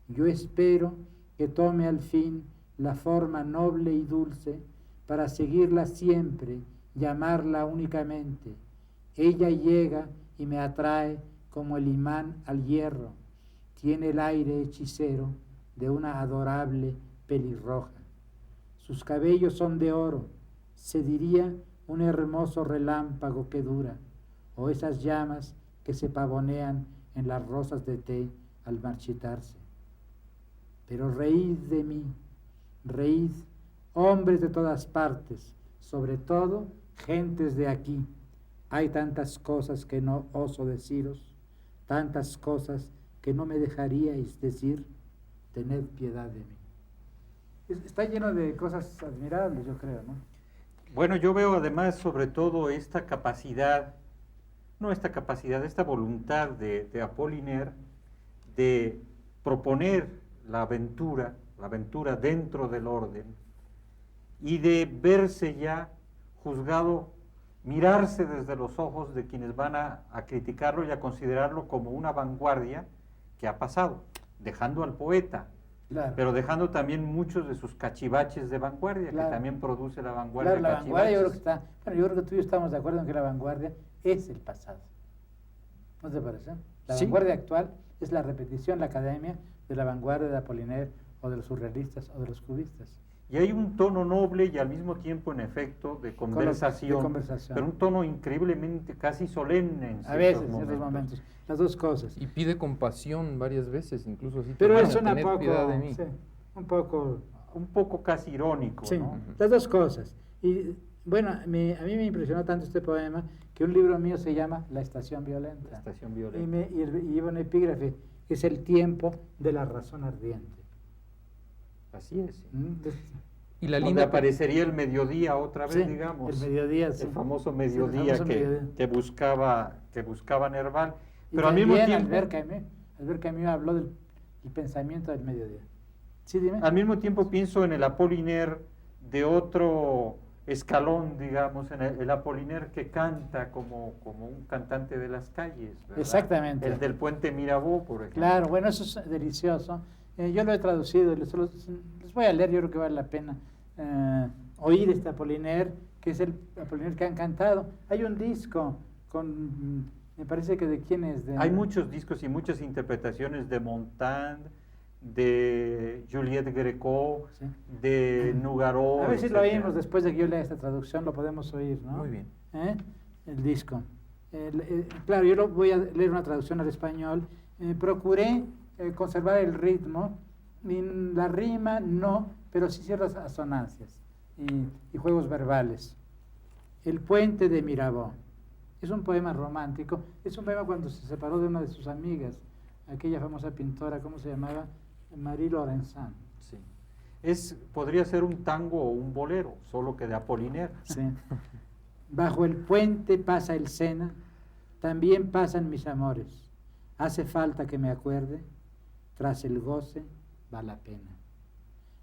Speaker 3: Yo espero que tome al fin la forma noble y dulce para seguirla siempre, llamarla únicamente. Ella llega y me atrae como el imán al hierro. Tiene el aire hechicero de una adorable pelirroja. Sus cabellos son de oro, se diría un hermoso relámpago que dura, o esas llamas que se pavonean en las rosas de té al marchitarse. Pero reíd de mí, reíd, hombres de todas partes, sobre todo gentes de aquí. Hay tantas cosas que no oso deciros, tantas cosas que no me dejaríais decir. Tened piedad de mí. Está lleno de cosas admirables, yo creo, ¿no?
Speaker 4: Bueno, yo veo además sobre todo esta voluntad de Apollinaire de proponer la aventura dentro del orden y de verse ya juzgado, mirarse desde los ojos de quienes van a criticarlo y a considerarlo como una vanguardia que ha pasado, dejando al poeta,
Speaker 3: Claro.
Speaker 4: pero dejando también muchos de sus cachivaches de vanguardia,
Speaker 3: Claro.
Speaker 4: que también produce la vanguardia.
Speaker 3: Claro, la vanguardia yo creo
Speaker 4: cachivaches.
Speaker 3: yo creo que tú y yo estamos de acuerdo en que la vanguardia es el pasado. ¿No te parece? La
Speaker 2: Sí.
Speaker 3: vanguardia actual es la repetición, la academia, de la vanguardia de Apollinaire o de los surrealistas o de los cubistas.
Speaker 4: Y hay un tono noble y al mismo tiempo, en efecto, de conversación, pero un tono increíblemente casi solemne en
Speaker 3: A veces,
Speaker 4: ciertos
Speaker 3: en ciertos momentos. Las dos cosas.
Speaker 2: Y pide compasión varias veces, incluso así.
Speaker 3: Pero
Speaker 2: "Bueno,
Speaker 3: es una
Speaker 2: tened
Speaker 3: poco,
Speaker 2: piedad de mí".
Speaker 3: sí, un poco,
Speaker 4: Un poco casi irónico,
Speaker 3: sí,
Speaker 4: ¿no?
Speaker 3: las dos cosas. Y bueno, a mí me impresionó tanto este poema que un libro mío se llama La estación violenta.
Speaker 4: La estación violenta.
Speaker 3: Y lleva un epígrafe, que es el tiempo de la razón ardiente.
Speaker 4: Así es. Sí.
Speaker 2: Y la
Speaker 4: Donde
Speaker 2: linda
Speaker 4: aparecería el mediodía otra vez,
Speaker 3: Sí,
Speaker 4: digamos.
Speaker 3: el mediodía, sí.
Speaker 4: El famoso
Speaker 3: Sí,
Speaker 4: mediodía,
Speaker 3: el famoso mediodía.
Speaker 4: que buscaba Nerval.
Speaker 3: Y
Speaker 4: Pero al mismo
Speaker 3: también
Speaker 4: tiempo...
Speaker 3: Albert Camus habló del el pensamiento del mediodía. Sí, dime.
Speaker 4: Al mismo tiempo pienso en el Apollinaire de otro escalón, digamos, en el Apollinaire que canta como un cantante de las calles, ¿verdad?
Speaker 3: Exactamente.
Speaker 4: El del puente Mirabeau, por ejemplo.
Speaker 3: Claro, bueno, eso es delicioso. Yo lo he traducido, les voy a leer, yo creo que vale la pena oír este Apollinaire, que es el Apollinaire que han cantado. Hay un disco con, me parece que de quién es.
Speaker 4: Hay muchos discos y muchas interpretaciones de Montand, de Juliette Gréco,
Speaker 3: Sí.
Speaker 4: de Nougaro.
Speaker 3: A ver si lo
Speaker 4: etcétera.
Speaker 3: oímos después de que yo lea esta traducción, lo podemos oír, ¿no?
Speaker 2: Muy bien.
Speaker 3: El disco. Claro, yo lo voy a leer una traducción al español. Procuré conservar el ritmo, la rima no, pero sí ciertas asonancias y juegos verbales. El puente de Mirabeau. Es un poema romántico, es un poema cuando se separó de una de sus amigas, aquella famosa pintora, ¿cómo se llamaba? Marie Laurencin.
Speaker 4: Sí. Podría ser un tango o un bolero, solo que de Apollinaire.
Speaker 3: Sí. Bajo el puente pasa el Sena, también pasan mis amores. Hace falta que me acuerde, tras el goce va la pena.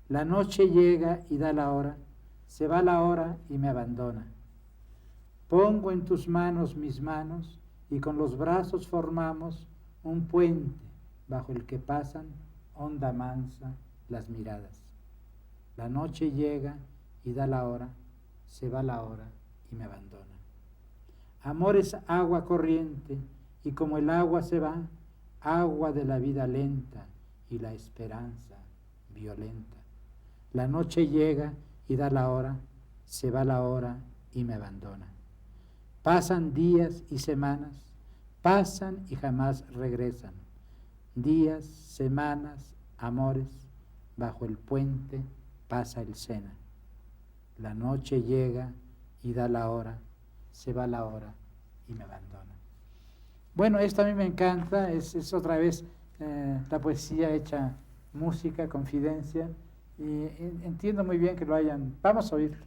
Speaker 3: La noche llega y da la hora, se va la hora y me abandona. Pongo en tus manos mis manos y con los brazos formamos un puente bajo el que pasan, onda mansa, las miradas. La noche llega y da la hora, se va la hora y me abandona. Amor es agua corriente y como el agua se va, agua de la vida lenta y la esperanza violenta. La noche llega y da la hora, se va la hora y me abandona. Pasan días y semanas, pasan y jamás regresan. Días, semanas, amores, bajo el puente pasa el Sena. La noche llega y da la hora, se va la hora y me abandona. Bueno, esto a mí me encanta, es otra vez la poesía hecha música, confidencia, y entiendo muy bien que lo hayan. Vamos a oír.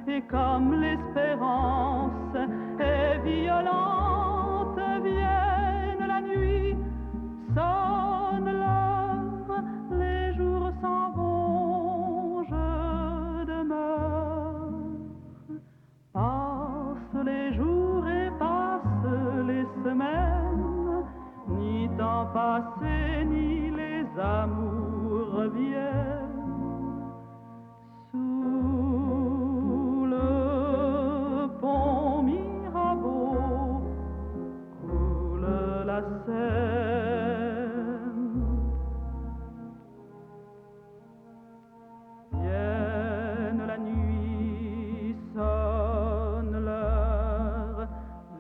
Speaker 5: Et comme l'espérance est violente, vienne la nuit, sonne l'heure, les jours s'en vont, je demeure. Passent les jours et passent les semaines, ni temps passé, ni les amours reviennent. Vienne la nuit, sonne l'heure,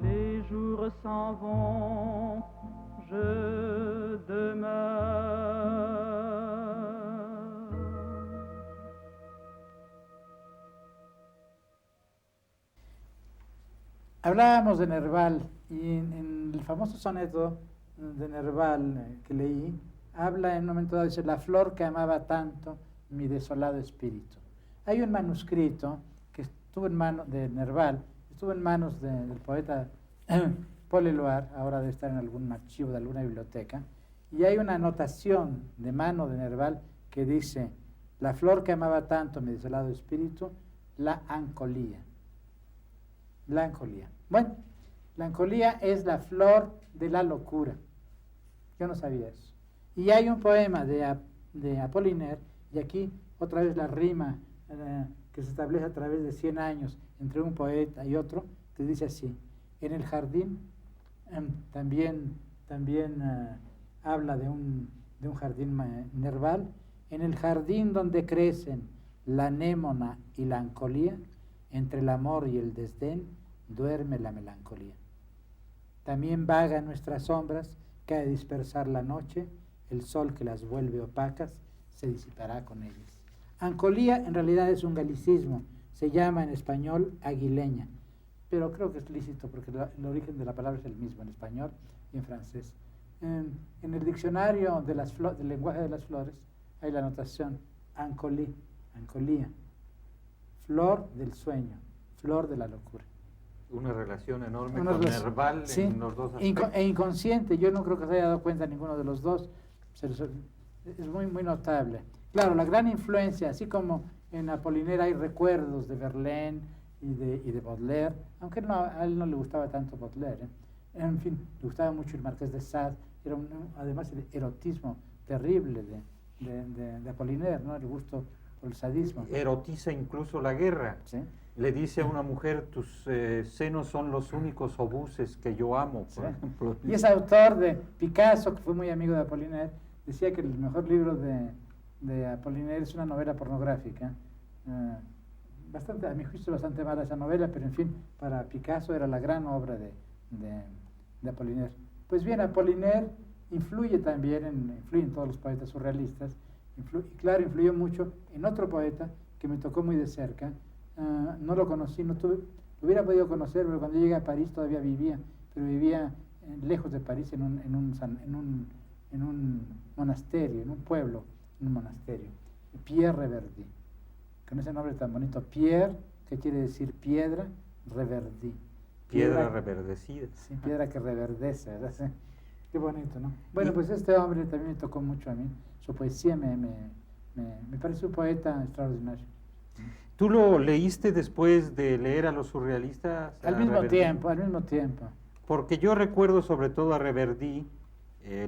Speaker 5: les jours s'en vont, je demeure.
Speaker 3: Hablábamos de Nerval y en el famoso soneto de Nerval que leí, habla en un momento dado, dice, la flor que amaba tanto mi desolado espíritu. Hay un manuscrito que estuvo en manos de Nerval, estuvo en manos del poeta Paul Eluard, ahora debe estar en algún archivo de alguna biblioteca, y hay una anotación de mano de Nerval que dice: la flor que amaba tanto mi desolado espíritu, la ancolía. La ancolía. Bueno, la ancolía es la flor de la locura. Yo no sabía eso. Y hay un poema de Apollinaire, y aquí otra vez la rima que se establece a través de 100 años entre un poeta y otro, que dice así: en el jardín, también habla de un jardín Nerval, en el jardín donde crecen la anémona y la ancolía, entre el amor y el desdén, duerme la melancolía. También vaga en nuestras sombras, que ha de dispersar la noche, el sol que las vuelve opacas, se disipará con ellas. Ancolía en realidad es un galicismo, se llama en español aguileña, pero creo que es lícito porque el origen de la palabra es el mismo en español y en francés. En el diccionario del lenguaje de las flores hay la anotación ancolía, flor del sueño, flor de la locura.
Speaker 4: Una relación enorme
Speaker 3: Una
Speaker 4: con
Speaker 3: relación,
Speaker 4: Nerval
Speaker 3: sí,
Speaker 4: en los dos aspectos.
Speaker 3: e inconsciente, yo no creo que se haya dado cuenta ninguno de los dos, es muy, muy notable. Claro, la gran influencia, así como en Apollinaire hay recuerdos de Verlaine y de Baudelaire, aunque a él no le gustaba tanto Baudelaire, en fin, le gustaba mucho el Marqués de Sade, era además el erotismo terrible de Apollinaire, ¿no? El gusto por el sadismo.
Speaker 4: Erotiza incluso la guerra.
Speaker 3: ¿Sí?
Speaker 4: Le dice a una mujer: tus senos son los únicos obuses que yo amo, por ejemplo.
Speaker 3: Y es autor de Picasso, que fue muy amigo de Apollinaire, decía que el mejor libro de Apollinaire es una novela pornográfica. A mi juicio bastante mala esa novela, pero en fin, para Picasso era la gran obra de Apollinaire. Pues bien, Apollinaire influye en todos los poetas surrealistas, y influyó mucho en otro poeta que me tocó muy de cerca. No lo conocí, lo hubiera podido conocer, pero cuando llegué a París todavía vivía, pero vivía lejos de París en un monasterio, en un pueblo, en un monasterio, Pierre Reverdy, con ese nombre tan bonito, Pierre, que quiere decir piedra, Reverdy.
Speaker 4: Piedra reverdecida.
Speaker 3: Sí, piedra que reverdece, ¿verdad? Sí. Qué bonito, ¿no? Bueno, pues este hombre también me tocó mucho a mí, su poesía me parece un poeta extraordinario.
Speaker 4: ¿Tú lo leíste después de leer a los surrealistas?
Speaker 3: Al mismo tiempo.
Speaker 4: Porque yo recuerdo sobre todo a Reverdy,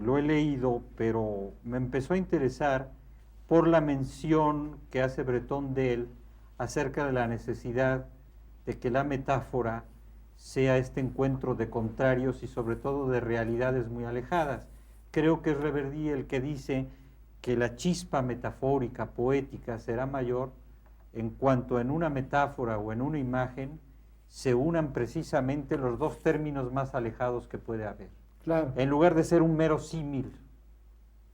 Speaker 4: lo he leído, pero me empezó a interesar por la mención que hace Breton de él acerca de la necesidad de que la metáfora sea este encuentro de contrarios y sobre todo de realidades muy alejadas. Creo que es Reverdy el que dice que la chispa metafórica, poética, será mayor en cuanto en una metáfora o en una imagen se unan precisamente los dos términos más alejados que puede haber.
Speaker 3: Claro.
Speaker 4: En lugar de ser un mero símil,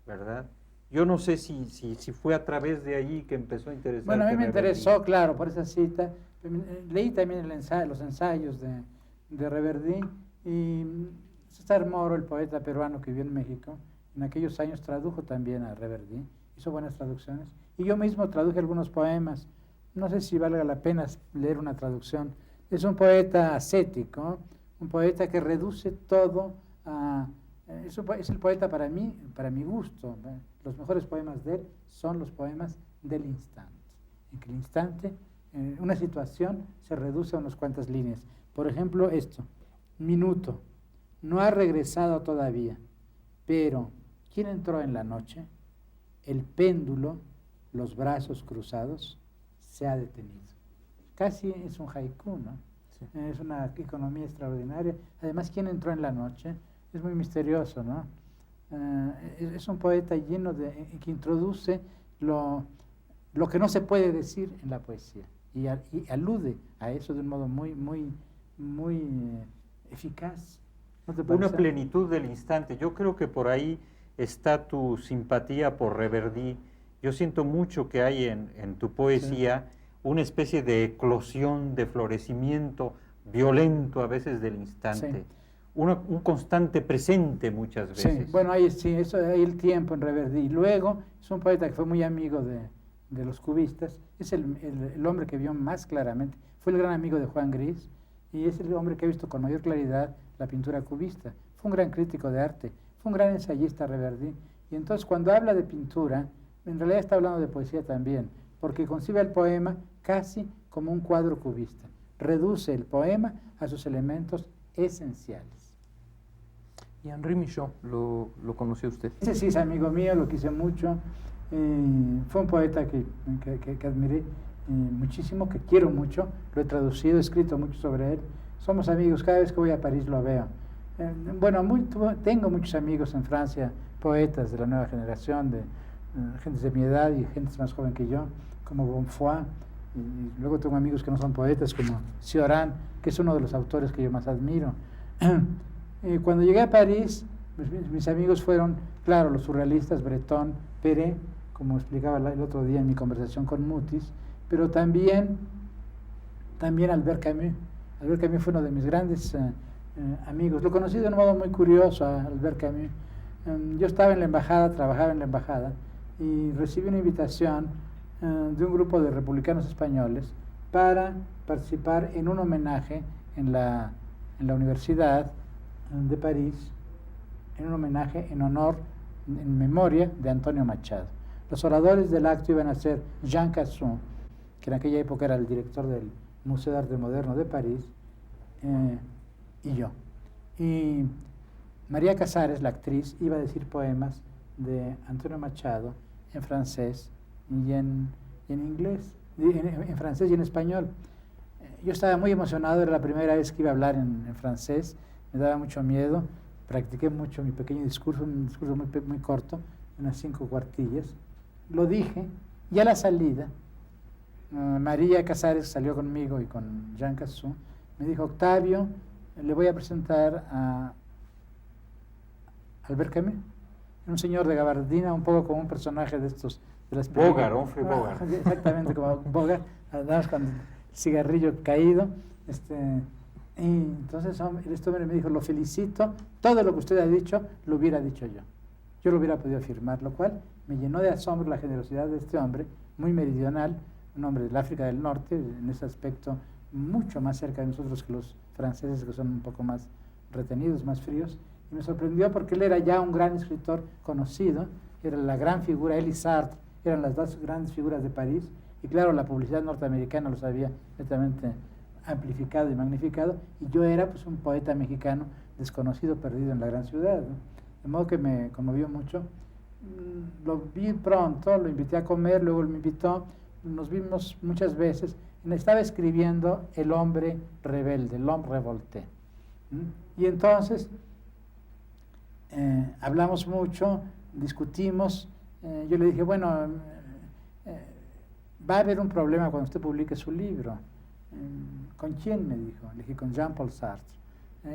Speaker 4: ¿verdad? Yo no sé si fue a través de allí que empezó a interesar.
Speaker 3: Bueno, a mí me interesó, claro, por esa cita. Leí también los ensayos de Reverdy, y César Moro, el poeta peruano que vivió en México, en aquellos años tradujo también a Reverdy, hizo buenas traducciones, y yo mismo traduje algunos poemas. No sé si valga la pena leer una traducción. Es un poeta ascético, un poeta que reduce todo a... Es el poeta para mi gusto. Los mejores poemas de él son los poemas del instante. En que el instante, una situación se reduce a unas cuantas líneas. Por ejemplo, esto: minuto, no ha regresado todavía, pero ¿quién entró en la noche? El péndulo, los brazos cruzados, se ha detenido. Casi es un haiku, ¿no? Sí. Es una economía extraordinaria. Además, ¿quién entró en la noche? Es muy misterioso, ¿no? Es un poeta lleno que introduce lo que no se puede decir en la poesía y alude a eso de un modo muy eficaz. ¿No te parece?
Speaker 4: Una plenitud del instante. Yo creo que por ahí está tu simpatía por Reverdy. Yo siento mucho que hay en tu poesía una especie de eclosión, de florecimiento violento a veces del instante.
Speaker 3: Sí.
Speaker 4: Un constante presente muchas veces.
Speaker 3: Sí, bueno, ahí el tiempo en Reverdy. Y luego es un poeta que fue muy amigo de los cubistas, es el hombre que vio más claramente, fue el gran amigo de Juan Gris, y es el hombre que ha visto con mayor claridad la pintura cubista. Fue un gran crítico de arte, fue un gran ensayista Reverdí, y entonces cuando habla de pintura, en realidad está hablando de poesía también, porque concibe el poema casi como un cuadro cubista, reduce el poema a sus elementos esenciales.
Speaker 2: ¿Y Henri Michaux lo conoció usted?
Speaker 3: Ese sí es amigo mío, lo quise mucho, fue un poeta que admiré muchísimo, que quiero mucho, lo he traducido, he escrito mucho sobre él, somos amigos, cada vez que voy a París lo veo. Bueno, tengo muchos amigos en Francia, poetas de la nueva generación, de gentes de mi edad y gentes más joven que yo, como Bonfoy, y luego tengo amigos que no son poetas, como Cioran, que es uno de los autores que yo más admiro. Cuando llegué a París, mis amigos fueron, claro, los surrealistas, Breton, Perret, como explicaba el otro día en mi conversación con Mutis, pero también Albert Camus. Albert Camus fue uno de mis grandes amigos. Lo conocí de un modo muy curioso a Albert Camus. Yo estaba en la embajada, trabajaba en la embajada, y recibí una invitación de un grupo de republicanos españoles para participar en un homenaje en la Universidad de París, en un homenaje en honor, en memoria de Antonio Machado. Los oradores del acto iban a ser Jean Casson, que en aquella época era el director del Museo de Arte Moderno de París, y yo. Y María Casares, la actriz, iba a decir poemas de Antonio Machado en francés y en inglés, en francés y en español. Yo estaba muy emocionado, era la primera vez que iba a hablar en francés, me daba mucho miedo, practiqué mucho mi pequeño discurso, un discurso muy corto, unas 5 cuartillas. Lo dije, y a la salida, María Casares salió conmigo y con Jean Casson, me dijo: Octavio, le voy a presentar a Albert Camus, un señor de gabardina, un poco como un personaje de estos, de las películas.
Speaker 4: Humphrey Bogart.
Speaker 3: Exactamente, como Bogart, además con el cigarrillo caído. Y entonces este hombre me dijo: lo felicito, todo lo que usted ha dicho, lo hubiera dicho yo. Yo lo hubiera podido afirmar, lo cual me llenó de asombro la generosidad de este hombre, muy meridional, un hombre del África del Norte, en ese aspecto mucho más cerca de nosotros que los franceses, que son un poco más retenidos, más fríos. Y me sorprendió porque él era ya un gran escritor conocido, era la gran figura, él y Sartre eran las dos grandes figuras de París, y claro, la publicidad norteamericana los había netamente amplificado y magnificado, y yo era pues un poeta mexicano desconocido, perdido en la gran ciudad, ¿no? De modo que me conmovió mucho. Lo vi pronto, lo invité a comer, luego él me invitó, nos vimos muchas veces, y estaba escribiendo El hombre rebelde, L'homme révolté. Y entonces hablamos mucho, discutimos, yo le dije: bueno, va a haber un problema cuando usted publique su libro. ¿Con quién? Me dijo. Le dije: con Jean-Paul Sartre.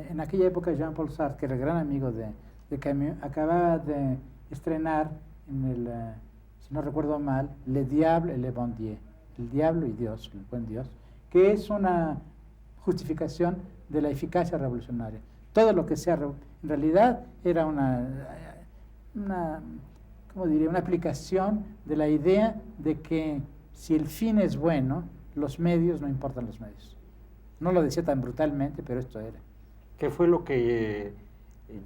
Speaker 3: En aquella época Jean-Paul Sartre, que era el gran amigo de Camus, acababa de estrenar en el, si no recuerdo mal, Le Diable et le Bon Dieu, El Diablo y Dios, el Buen Dios, que es una justificación de la eficacia revolucionaria. Todo lo que sea, en realidad era una ¿cómo diría?, una aplicación de la idea de que si el fin es bueno, los medios no importan los medios. No lo decía tan brutalmente, pero esto era.
Speaker 4: ¿Qué fue lo que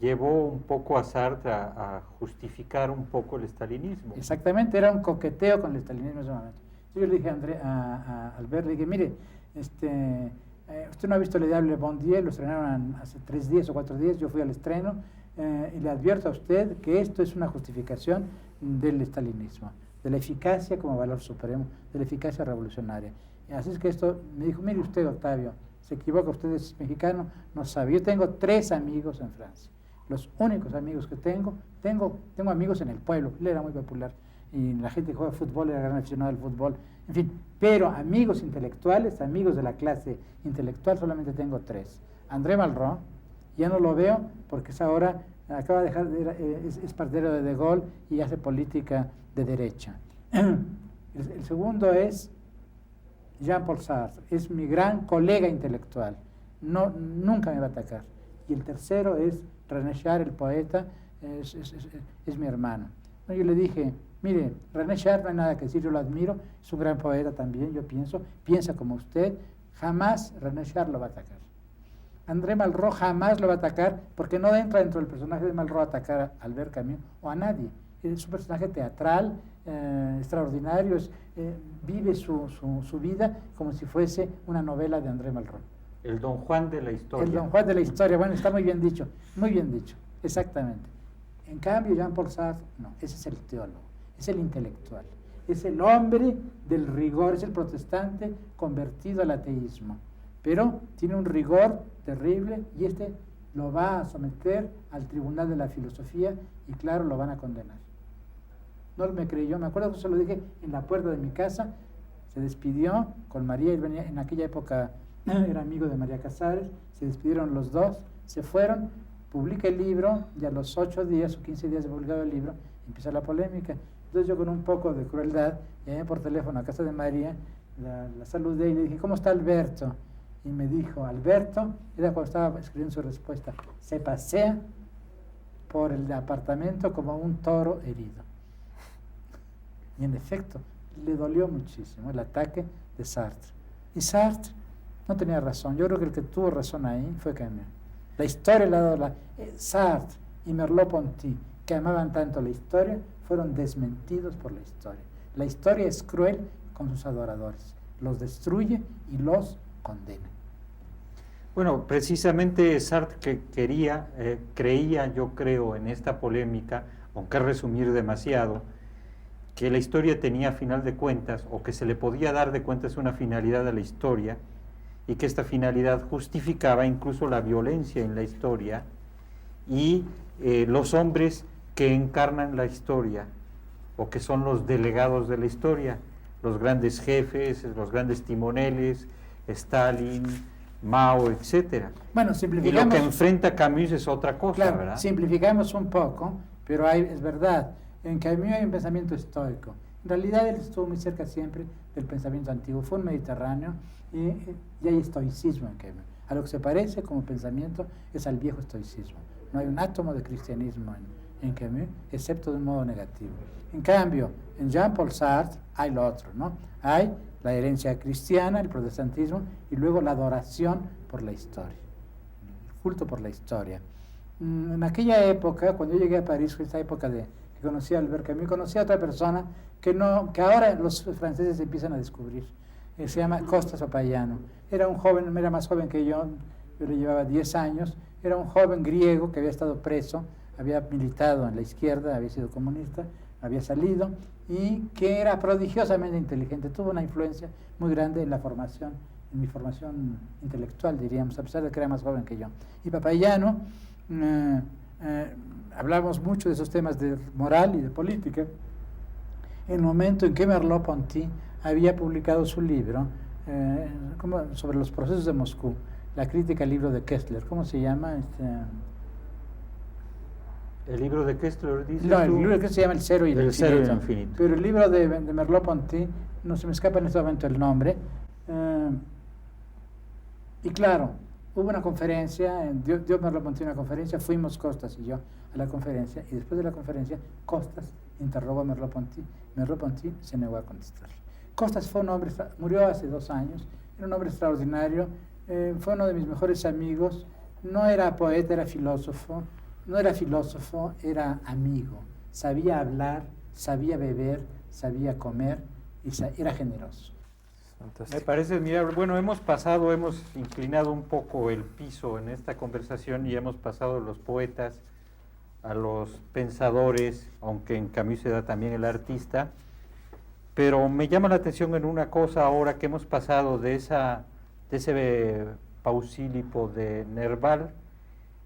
Speaker 4: llevó un poco a Sartre a justificar un poco el estalinismo?
Speaker 3: Exactamente, era un coqueteo con el estalinismo en ese momento. Yo le dije a Albert, le dije: mire, usted no ha visto Le Diable et le Bon Dieu, lo estrenaron hace 3 días o 4 días, yo fui al estreno, y le advierto a usted que esto es una justificación del estalinismo, de la eficacia como valor supremo, de la eficacia revolucionaria. Y así es que esto, me dijo: mire usted, Octavio, se equivoca, usted es mexicano, no sabe. Yo tengo 3 amigos en Francia, los únicos amigos que tengo amigos en el pueblo, él era muy popular, y la gente que juega fútbol era gran aficionado al fútbol, en fin, pero amigos intelectuales, amigos de la clase intelectual, solamente tengo 3. André Malraux, ya no lo veo porque es ahora, acaba de dejar, es partidero de Gaulle y hace política de derecha. El segundo es Jean-Paul Sartre, es mi gran colega intelectual, nunca me va a atacar. Y el tercero es René Char, el poeta, es mi hermano. No, yo le dije, mire, René Char, no hay nada que decir, yo lo admiro, es un gran poeta también, yo piensa como usted, jamás René Char lo va a atacar. André Malraux jamás lo va a atacar porque no entra dentro del personaje de Malraux a atacar a Albert Camus o a nadie. Es un personaje teatral, extraordinario, vive su vida como si fuese una novela de André Malraux.
Speaker 4: El Don Juan de la historia.
Speaker 3: El Don Juan de la historia, bueno, está muy bien dicho, exactamente. En cambio, Jean-Paul Sartre, no, ese es el teólogo, es el intelectual, es el hombre del rigor, es el protestante convertido al ateísmo, pero tiene un rigor terrible y lo va a someter al tribunal de la filosofía y claro, lo van a condenar. No me creyó, me acuerdo que se lo dije en la puerta de mi casa, se despidió con María, él venía, en aquella época era amigo de María Casares, se despidieron los dos, se fueron, publica el libro y a los 8 días o 15 días de publicado el libro empieza la polémica. Entonces yo con un poco de crueldad llamé por teléfono a casa de María, la saludé y le dije, ¿cómo está Alberto? Y me dijo, Alberto, era cuando estaba escribiendo su respuesta, se pasea por el apartamento como un toro herido. Y en efecto, le dolió muchísimo el ataque de Sartre. Y Sartre no tenía razón. Yo creo que el que tuvo razón ahí fue Camus. La historia le ha dado Sartre y Merleau-Ponty, que amaban tanto la historia, fueron desmentidos por la historia. La historia es cruel con sus adoradores. Los destruye y los condena.
Speaker 4: Bueno, precisamente Sartre creía, yo creo, en esta polémica, aunque resumir demasiado, que la historia tenía final de cuentas, o que se le podía dar de cuentas una finalidad a la historia, y que esta finalidad justificaba incluso la violencia en la historia y los hombres que encarnan la historia, o que son los delegados de la historia, los grandes jefes, los grandes timoneles, Stalin, Mao, etcétera.
Speaker 3: Bueno, simplificamos.
Speaker 4: Y lo que enfrenta Camus es otra cosa,
Speaker 3: claro,
Speaker 4: ¿verdad?
Speaker 3: Simplificamos un poco, pero es verdad, en Camus hay un pensamiento estoico. En realidad él estuvo muy cerca siempre del pensamiento antiguo, fue un mediterráneo y hay estoicismo en Camus. A lo que se parece como pensamiento es al viejo estoicismo. No hay un átomo de cristianismo en Camus, excepto de un modo negativo. En cambio, en Jean-Paul Sartre hay lo otro, ¿no? Hay la herencia cristiana, el protestantismo, y luego la adoración por la historia, el culto por la historia. En aquella época, cuando yo llegué a París, esa época que conocí a Albert Camus, conocí a otra persona que ahora los franceses empiezan a descubrir. Se llama Costas Papayano. Era un joven, era más joven que yo le llevaba 10 años, era un joven griego que había estado preso, había militado en la izquierda, había sido comunista, había salido, y que era prodigiosamente inteligente, tuvo una influencia muy grande en mi formación intelectual, diríamos, a pesar de que era más joven que yo. Y Papayano, hablamos mucho de esos temas de moral y de política, en el momento en que Merleau-Ponty había publicado su libro sobre los procesos de Moscú, la crítica al libro de Kessler. ¿Cómo se llama?
Speaker 4: El libro de Kessler, dice.
Speaker 3: No, el libro de Kessler se llama El Cero y el
Speaker 4: Infinito.
Speaker 3: Pero el libro de Merleau-Ponty, no se me escapa en este momento el nombre. Y claro, hubo una conferencia, dio Merleau-Ponty una conferencia, fuimos Costas y yo a la conferencia, y después de la conferencia, Costas interrogó a Merleau-Ponty. Merleau-Ponty se negó a contestar. Costas fue un hombre, murió hace 2 años, era un hombre extraordinario, fue uno de mis mejores amigos, no era poeta, era filósofo, no era filósofo, era amigo, sabía hablar, sabía beber, sabía comer y era generoso.
Speaker 4: Me parece admirable. Bueno, hemos inclinado un poco el piso en esta conversación y hemos pasado de los poetas a los pensadores, aunque en Camus se da también el artista, pero me llama la atención en una cosa ahora que hemos pasado de ese Pausílipo de Nerval,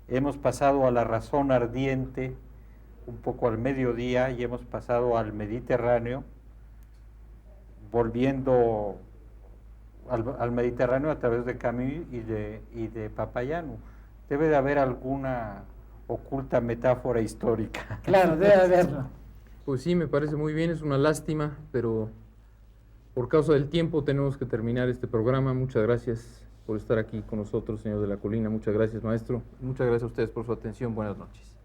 Speaker 4: hemos pasado a la razón ardiente, un poco al mediodía, y hemos pasado al Mediterráneo, volviendo al Mediterráneo a través de Camus y de Papayano. Debe de haber alguna oculta metáfora histórica.
Speaker 3: Claro, debe haberlo.
Speaker 2: Pues sí, me parece muy bien, es una lástima, pero por causa del tiempo tenemos que terminar este programa. Muchas gracias por estar aquí con nosotros, señor de la Colina. Muchas gracias, maestro. Muchas gracias a ustedes por su atención. Buenas noches.